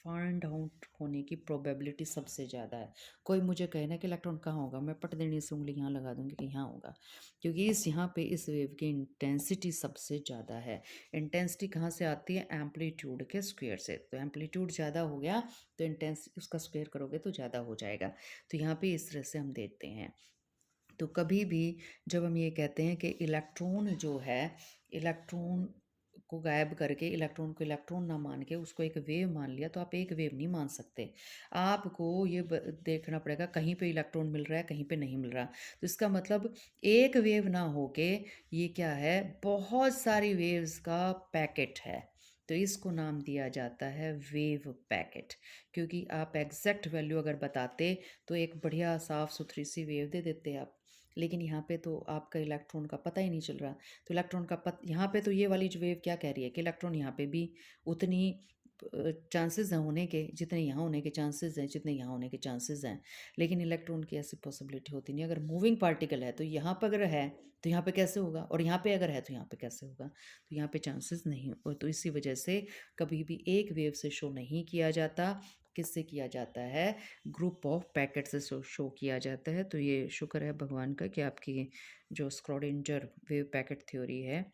फाइंड आउट होने की प्रोबेबिलिटी सबसे ज़्यादा है। कोई मुझे कहे ना कि इलेक्ट्रॉन कहाँ होगा, मैं पट देने से उंगली यहाँ लगा दूंगी कि यहाँ होगा, क्योंकि इस यहाँ पे इस वेव की इंटेंसिटी सबसे ज़्यादा है। इंटेंसिटी कहाँ से आती है, एम्पलीट्यूड के स्क्वायर से। तो एम्पलीट्यूड ज़्यादा हो गया तो इंटेंसिटी उसका स्क्वायर करोगे तो ज़्यादा हो जाएगा। तो यहाँ पे इस तरह से हम देखते हैं। तो कभी भी जब हम ये कहते हैं कि इलेक्ट्रॉन जो है, इलेक्ट्रॉन को गायब करके इलेक्ट्रॉन को इलेक्ट्रॉन ना मान के उसको एक वेव मान लिया, तो आप एक वेव नहीं मान सकते। आपको ये देखना पड़ेगा कहीं पे इलेक्ट्रॉन मिल रहा है, कहीं पे नहीं मिल रहा। तो इसका मतलब एक वेव ना होके ये क्या है, बहुत सारी वेव्स का पैकेट है। तो इसको नाम दिया जाता है वेव पैकेट, क्योंकि आप एग्जैक्ट वैल्यू अगर बताते तो एक बढ़िया साफ़ सुथरी सी वेव दे देते आप। लेकिन यहाँ पे तो आपका इलेक्ट्रॉन का पता ही नहीं चल रहा। तो इलेक्ट्रॉन का यहाँ पे तो ये वाली जो वेव क्या कह रही है कि इलेक्ट्रॉन यहाँ पे भी उतनी चांसेस हैं होने के जितने यहाँ होने के चांसेस हैं, जितने यहाँ होने के चांसेस हैं। लेकिन इलेक्ट्रॉन की ऐसी पॉसिबिलिटी होती नहीं। अगर मूविंग पार्टिकल है तो यहाँ पर अगर है तो यहाँ पे कैसे होगा, और यहाँ पे अगर है तो यहाँ पे कैसे होगा। तो यहाँ पे चांसेस नहीं हो, तो इसी वजह से कभी भी एक वेव से शो नहीं किया जाता। किससे किया जाता है? ग्रुप ऑफ पैकेट से शो किया जाता है। तो ये शुक्र है भगवान का कि आपकी जो स्क्रोडिंजर वेव पैकेट थ्योरी है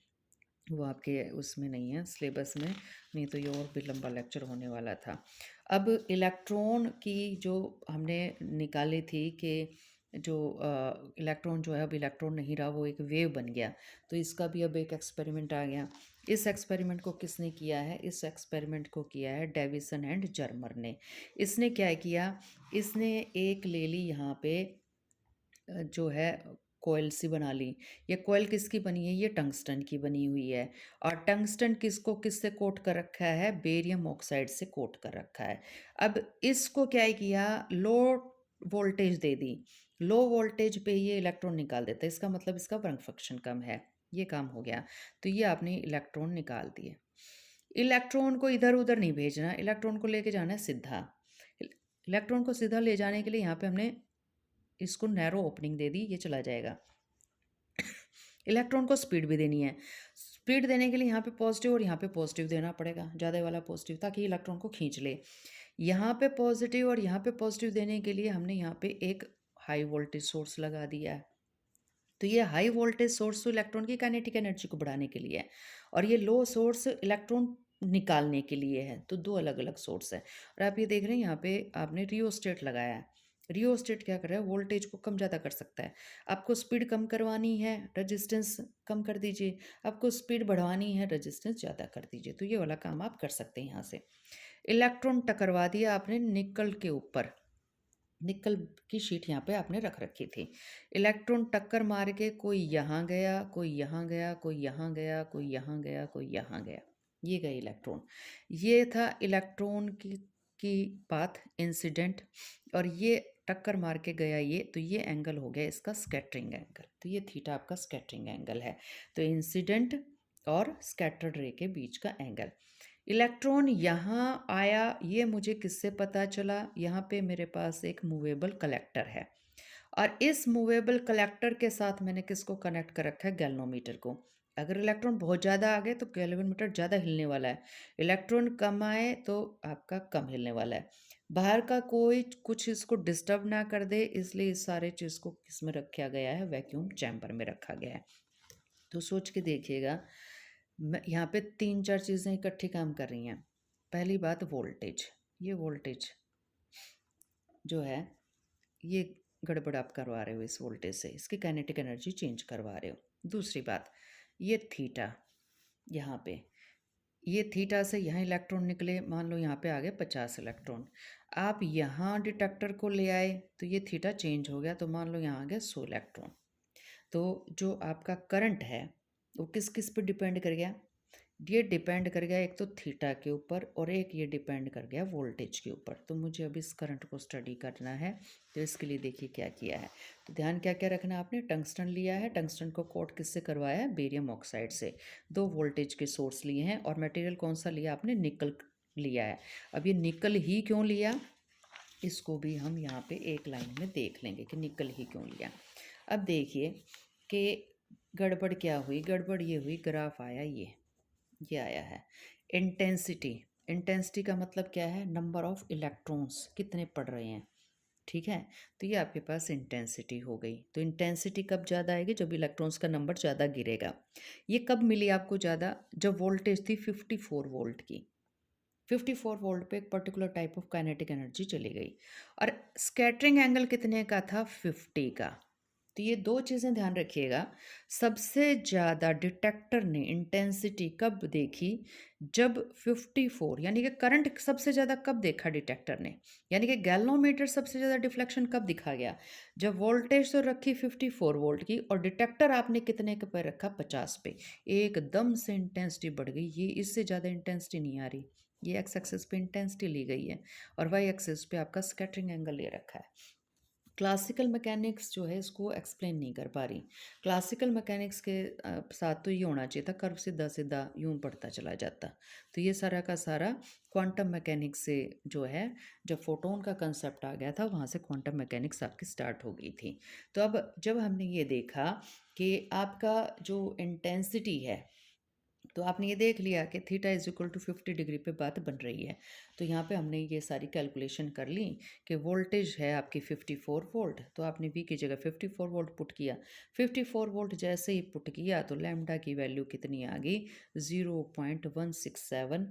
वो आपके उसमें नहीं है सिलेबस में, नहीं तो ये और भी लंबा लेक्चर होने वाला था। अब इलेक्ट्रॉन की जो हमने निकाली थी कि जो इलेक्ट्रॉन जो है अब इलेक्ट्रॉन नहीं रहा, वो एक वेव बन गया। तो इसका भी अब एक एक्सपेरिमेंट आ गया। इस एक्सपेरिमेंट को किसने किया है? इस एक्सपेरिमेंट को किया है डेविसन एंड जर्मर ने। इसने क्या किया? इसने एक ले ली यहाँ पे जो है कोयल सी बना ली। ये कोयल किसकी बनी है? ये टंगस्टन की बनी हुई है। और टंगस्टन किसको किससे कोट कर रखा है? बेरियम ऑक्साइड से कोट कर रखा है। अब इसको क्या किया? लो वोल्टेज दे दी। लो वोल्टेज पे ये इलेक्ट्रॉन निकाल देता है। इसका मतलब इसका वर्क फंक्शन कम है। ये काम हो गया। तो ये आपने इलेक्ट्रॉन निकाल दिए। इलेक्ट्रॉन को इधर उधर नहीं भेजना, इलेक्ट्रॉन को लेके जाना है सीधा। इलेक्ट्रॉन को सीधा ले जाने के लिए यहाँ पे हमने इसको नैरो ओपनिंग दे दी, ये चला जाएगा। इलेक्ट्रॉन को स्पीड भी देनी है। स्पीड देने के लिए यहाँ पे पॉजिटिव और यहाँ पे पॉजिटिव देना पड़ेगा, ज़्यादा वाला पॉजिटिव, ताकि इलेक्ट्रॉन को खींच ले। यहाँ पे पॉजिटिव और यहाँ पे पॉजिटिव देने के लिए हमने यहाँ पे एक हाई वोल्टेज सोर्स लगा दिया है। तो ये हाई वोल्टेज सोर्स तो इलेक्ट्रॉन की काइनेटिक एनर्जी को बढ़ाने के लिए है, और ये लो सोर्स इलेक्ट्रॉन निकालने के लिए है। तो दो अलग अलग सोर्स है। और आप ये देख रहे हैं यहाँ पे आपने रियोस्टेट लगाया है। रियोस्टेट क्या कर रहा है? वोल्टेज को कम ज़्यादा कर सकता है। आपको स्पीड कम करवानी है, रेजिस्टेंस कम कर दीजिए। आपको स्पीड बढ़वानी है, रेजिस्टेंस ज़्यादा कर दीजिए। तो ये वाला काम आप कर सकते हैं यहाँ से। इलेक्ट्रॉन टकरवा दिया आपने निकल के ऊपर। निकल की शीट यहाँ पे आपने रख रखी थी। इलेक्ट्रॉन टक्कर मार के कोई यहाँ गया, कोई यहाँ गया, कोई यहाँ गया, कोई यहाँ गया, कोई यहाँ गया। ये गए इलेक्ट्रॉन। ये था इलेक्ट्रॉन की पाथ इंसिडेंट। और ये टक्कर मार के गया ये, तो ये एंगल हो गया इसका स्कैटरिंग एंगल। तो ये थीटा आपका स्कैटरिंग एंगल है। तो इंसिडेंट और स्कैटर्ड रे के बीच का एंगल। इलेक्ट्रॉन यहाँ आया, ये मुझे किससे पता चला? यहाँ पे मेरे पास एक मूवेबल कलेक्टर है, और इस मूवेबल कलेक्टर के साथ मैंने किसको कनेक्ट कर रखा है? गैल्वेनोमीटर को। अगर इलेक्ट्रॉन बहुत ज़्यादा आ गए तो गैल्वेनोमीटर ज़्यादा हिलने वाला है, इलेक्ट्रॉन कम आए तो आपका कम हिलने वाला है। बाहर का कोई कुछ इसको डिस्टर्ब ना कर दे, इसलिए इस सारे चीज़ को किस में रखा गया है? वैक्यूम चैम्बर में रखा गया है। तो सोच के देखिएगा, मैं यहाँ पे 3-4 चीज़ें इकट्ठी काम कर रही हैं। पहली बात वोल्टेज, ये वोल्टेज जो है ये गड़बड़ आप करवा रहे हो इस वोल्टेज से, इसकी काइनेटिक एनर्जी चेंज करवा रहे हो। दूसरी बात, ये थीटा यहाँ पे, ये थीटा से यहाँ इलेक्ट्रॉन निकले, मान लो यहाँ पे आ गए 50 इलेक्ट्रॉन। आप यहाँ डिटेक्टर को ले आए तो ये थीटा चेंज हो गया, तो मान लो यहाँ आ गया 100 इलेक्ट्रॉन। तो जो आपका करंट है वो किस किस पे डिपेंड कर गया? ये डिपेंड कर गया एक तो थीटा के ऊपर, और एक ये डिपेंड कर गया वोल्टेज के ऊपर। तो मुझे अब इस करंट को स्टडी करना है। तो इसके लिए देखिए क्या किया है। तो ध्यान क्या क्या रखना है आपने? टंगस्टन लिया है, टंगस्टन को कोट किससे करवाया है? बेरियम ऑक्साइड से। 2 वोल्टेज के सोर्स लिए हैं, और मटेरियल कौन सा लिया आपने? निकल लिया है। अब ये निकल ही क्यों लिया, इसको भी हम यहाँ पे एक लाइन में देख लेंगे कि निकल ही क्यों लिया। अब देखिए कि गड़बड़ क्या हुई। गड़बड़ ये हुई, ग्राफ आया ये आया है इंटेंसिटी। इंटेंसिटी का मतलब क्या है? नंबर ऑफ इलेक्ट्रॉन्स कितने पड़ रहे हैं, ठीक है। तो ये आपके पास इंटेंसिटी हो गई। तो इंटेंसिटी कब ज़्यादा आएगी? जब इलेक्ट्रॉन्स का नंबर ज़्यादा गिरेगा। ये कब मिली आपको ज़्यादा? जब वोल्टेज थी 54 वोल्ट की। 54 वोल्ट पे एक particular type of kinetic energy चली गई। और स्कैटरिंग एंगल कितने का था? 50 का। तो ये 2 चीज़ें ध्यान रखिएगा। सबसे ज़्यादा डिटेक्टर ने इंटेंसिटी कब देखी? जब 54 यानी कि करंट सबसे ज़्यादा कब देखा डिटेक्टर ने? यानी कि गैल्वेनोमीटर सबसे ज़्यादा डिफ्लेक्शन कब दिखा गया? जब वोल्टेज तो रखी 54 वोल्ट की और डिटेक्टर आपने कितने के पे रखा? 50 पे। एकदम से इंटेंसिटी बढ़ गई। ये इससे ज़्यादा इंटेंसिटी नहीं आ रही। ये एक्स एक्सिस पे इंटेंसिटी ली गई है और वाई एक्सिस पे आपका स्कैटरिंग एंगल ले रखा है। क्लासिकल मैकेनिक्स जो है इसको एक्सप्लेन नहीं कर पा रही। क्लासिकल मैकेनिक्स के साथ तो ये होना चाहिए था कर्व सीधा सीधा यूं बढ़ता चला जाता। तो ये सारा का सारा क्वांटम मैकेनिक्स से जो है, जब फोटोन का कंसेप्ट आ गया था वहाँ से क्वांटम मैकेनिक्स आपकी स्टार्ट हो गई थी। तो अब जब हमने ये देखा कि आपका जो इंटेंसिटी है, तो आपने ये देख लिया कि theta is equal to 50 degree पे बात बन रही है। तो यहाँ पे हमने ये सारी कैलकुलेशन कर ली कि वोल्टेज है आपकी 54 वोल्ट, तो आपने वी की जगह 54 वोल्ट पुट किया। 54 वोल्ट जैसे ही पुट किया तो लैम्डा की वैल्यू कितनी आ गई? 0.167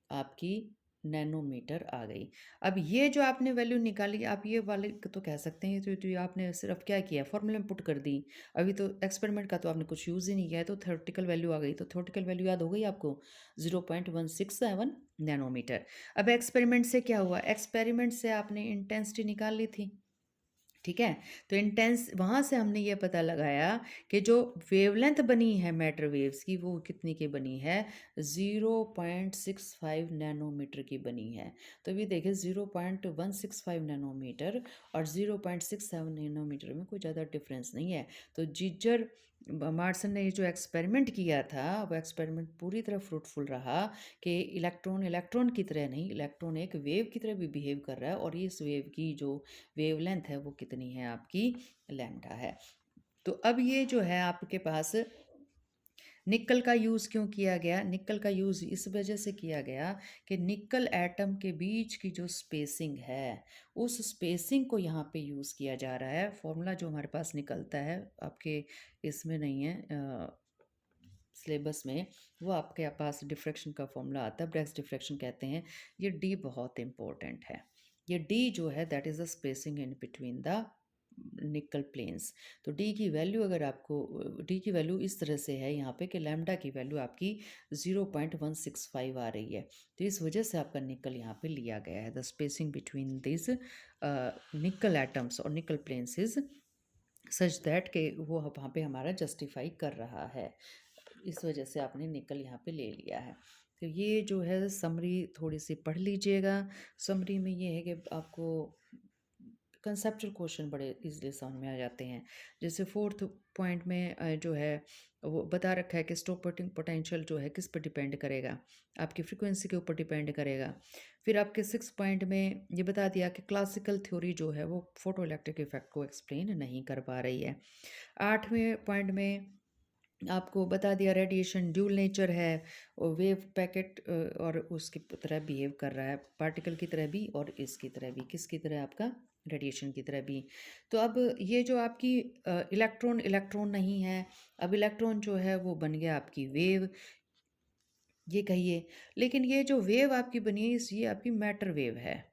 आपकी नैनोमीटर आ गई। अब ये जो आपने वैल्यू निकाली, आप ये वाले तो कह सकते हैं तो ये आपने सिर्फ क्या किया, फॉर्मूले में पुट कर दी। अभी तो एक्सपेरिमेंट का तो आपने कुछ यूज़ ही नहीं किया है, तो थ्योरेटिकल वैल्यू आ गई। तो थ्योरेटिकल वैल्यू याद हो गई आपको? 0.167 नैनोमीटर। अब एक्सपेरिमेंट से क्या हुआ? एक्सपेरिमेंट से आपने इंटेंसिटी निकाल ली थी, ठीक है? तो इंटेंस वहाँ से हमने ये पता लगाया कि जो वेवलेंथ बनी है मैटर वेव्स की वो कितनी की बनी है? 0.65 नैनोमीटर की बनी है। तो ये देखिए 0.165 नैनोमीटर और 0.67 नैनोमीटर में कोई ज़्यादा डिफरेंस नहीं है। तो जीजर मार्सन ने ये जो एक्सपेरिमेंट किया था वो एक्सपेरिमेंट पूरी तरह फ्रूटफुल रहा कि इलेक्ट्रॉन इलेक्ट्रॉन की तरह नहीं, इलेक्ट्रॉन एक वेव की तरह भी बिहेव कर रहा है और इस वेव की जो वेवलेंथ है वो कितनी है आपकी? लैम्डा है। तो अब ये जो है आपके पास निकल का यूज़ क्यों किया गया? निकल का यूज़ इस वजह से किया गया कि निकल एटम के बीच की जो स्पेसिंग है, उस स्पेसिंग को यहाँ पे यूज़ किया जा रहा है। फॉर्मूला जो हमारे पास निकलता है आपके इसमें नहीं है सिलेबस में, वो आपके पास डिफ्रैक्शन का फॉर्मूला आता है, ब्रेग्स डिफ्रैक्शन कहते हैं। ये डी बहुत इंपॉर्टेंट है। ये डी जो है that is the spacing in between the निकल प्लेन्स। तो डी की वैल्यू अगर आपको डी की वैल्यू इस तरह से है यहाँ पे कि लैम्डा की वैल्यू आपकी 0.165 आ रही है। तो इस वजह से आपका निकल यहाँ पे लिया गया है। द स्पेसिंग बिटवीन दिस निकल एटम्स और निकल प्लेन्स इज सच दैट कि वो वहाँ पे हमारा जस्टिफाई कर रहा है। इस वजह से आपने निकल यहाँ पे ले लिया है। तो ये जो है समरी थोड़ी सी पढ़ लीजिएगा। समरी में ये है कि आपको कंसेप्चुअल क्वेश्चन बड़े इजीली समझ में आ जाते हैं। जैसे फोर्थ पॉइंट में जो है वो बता रखा है कि स्टॉपिंग पोटेंशियल जो है किस पर डिपेंड करेगा? आपकी फ्रीक्वेंसी के ऊपर डिपेंड करेगा। फिर आपके 6 पॉइंट में ये बता दिया कि क्लासिकल थ्योरी जो है वो फोटो इलेक्ट्रिक इफेक्ट को एक्सप्लेन नहीं कर पा रही है। 8वें पॉइंट में आपको बता दिया रेडिएशन ड्यूल नेचर है और वेव पैकेट और उसकी तरह बिहेव कर रहा है, पार्टिकल की तरह भी और इसकी तरह भी। किसकी तरह? आपका रेडिएशन की तरह भी। तो अब ये जो आपकी इलेक्ट्रॉन इलेक्ट्रॉन नहीं है, अब इलेक्ट्रॉन जो है वो बन गया आपकी वेव, ये कहिए। लेकिन ये जो वेव आपकी बनी है ये आपकी मैटर वेव है,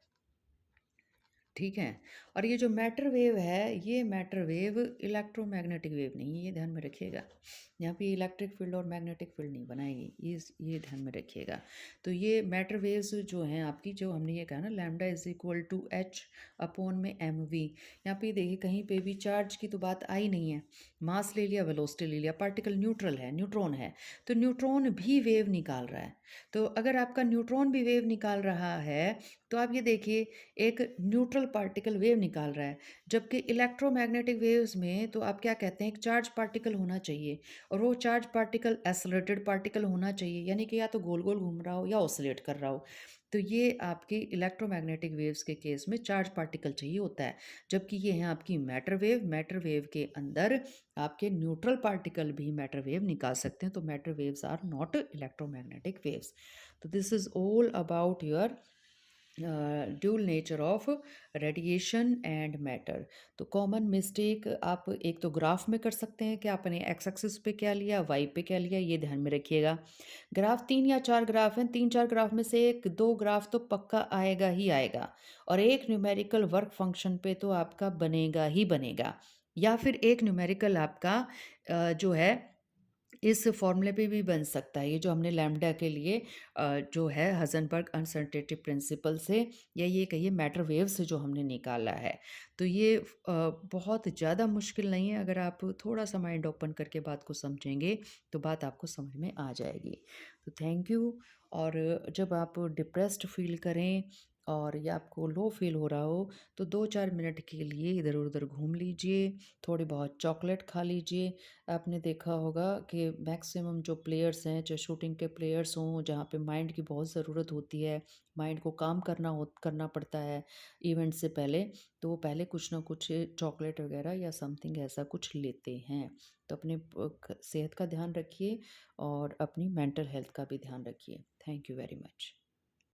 ठीक है? और ये जो मैटर वेव है ये मैटर वेव इलेक्ट्रोमैग्नेटिक वेव नहीं है, ये ध्यान में रखिएगा। यहाँ पे इलेक्ट्रिक फील्ड और मैग्नेटिक फील्ड नहीं बनाएगी, ये ध्यान में रखिएगा। तो ये मैटर वेव्स जो हैं आपकी, जो हमने ये कहा ना lambda is equal to H upon में एम वी। यहाँ पे देखिए कहीं पे भी चार्ज की तो बात आई नहीं है। मास ले लिया, वेलोसिटी ले लिया, पार्टिकल न्यूट्रल है, न्यूट्रॉन है, तो न्यूट्रॉन भी वेव निकाल रहा है। तो अगर आपका न्यूट्रॉन भी वेव निकाल रहा है तो आप ये देखिए एक न्यूट्रल पार्टिकल वेव निकाल रहा है। जबकि इलेक्ट्रोमैग्नेटिक वेव्स में तो आप क्या कहते हैं, एक चार्ज पार्टिकल होना चाहिए और वो चार्ज पार्टिकल एक्सेलरेटेड पार्टिकल होना चाहिए, यानी कि या तो गोल गोल घूम रहा हो या ऑसिलेट कर रहा हो। तो ये आपकी इलेक्ट्रोमैग्नेटिक वेव्स के केस में चार्ज पार्टिकल चाहिए होता है। जबकि ये है आपकी मैटर वेव के अंदर आपके न्यूट्रल पार्टिकल भी मैटर वेव निकाल सकते हैं। तो matter waves are not electromagnetic waves. तो this is all about your dual nature of radiation and matter. तो कॉमन मिस्टेक आप एक तो ग्राफ में कर सकते हैं कि आपने एक्स एक्सिस पे क्या लिया, वाई पे क्या लिया, ये ध्यान में रखिएगा। ग्राफ 3 या 4 ग्राफ हैं, 3-4 ग्राफ में से 1-2 ग्राफ तो पक्का आएगा ही आएगा और एक न्यूमेरिकल वर्क फंक्शन पे तो आपका बनेगा ही बनेगा। या फिर एक न्यूमेरिकल आपका जो है इस फ़ॉर्मूले पे भी बन सकता है। ये जो हमने लैम्ब्डा के लिए जो है हाइजेनबर्ग अनसर्टेनिटी प्रिंसिपल से या ये कहिए मैटर वेव से जो हमने निकाला है। तो ये बहुत ज़्यादा मुश्किल नहीं है, अगर आप थोड़ा-सा माइंड ओपन करके बात को समझेंगे, तो बात आपको समझ में आ जाएगी। तो थैंक यू। और जब आप डिप्रेस्ड फ़ील करें और या आपको लो फ़ील हो रहा हो, तो 2-4 मिनट के लिए इधर-उधर घूम लीजिए, थोड़ी बहुत चॉकलेट खा लीजिए। आपने देखा होगा कि मैक्सिमम जो प्लेयर्स हैं, चाहे शूटिंग के प्लेयर्स हों, जहाँ पे माइंड की बहुत ज़रूरत होती है, माइंड को काम करना पड़ता है इवेंट से पहले, तो वो पहले कुछ ना कुछ चॉकलेट वगैरह या समथिंग ऐसा कुछ लेते हैं। तो अपने सेहत का ध्यान रखिए और अपनी मेंटल हेल्थ का भी ध्यान रखिए। Thank you very much.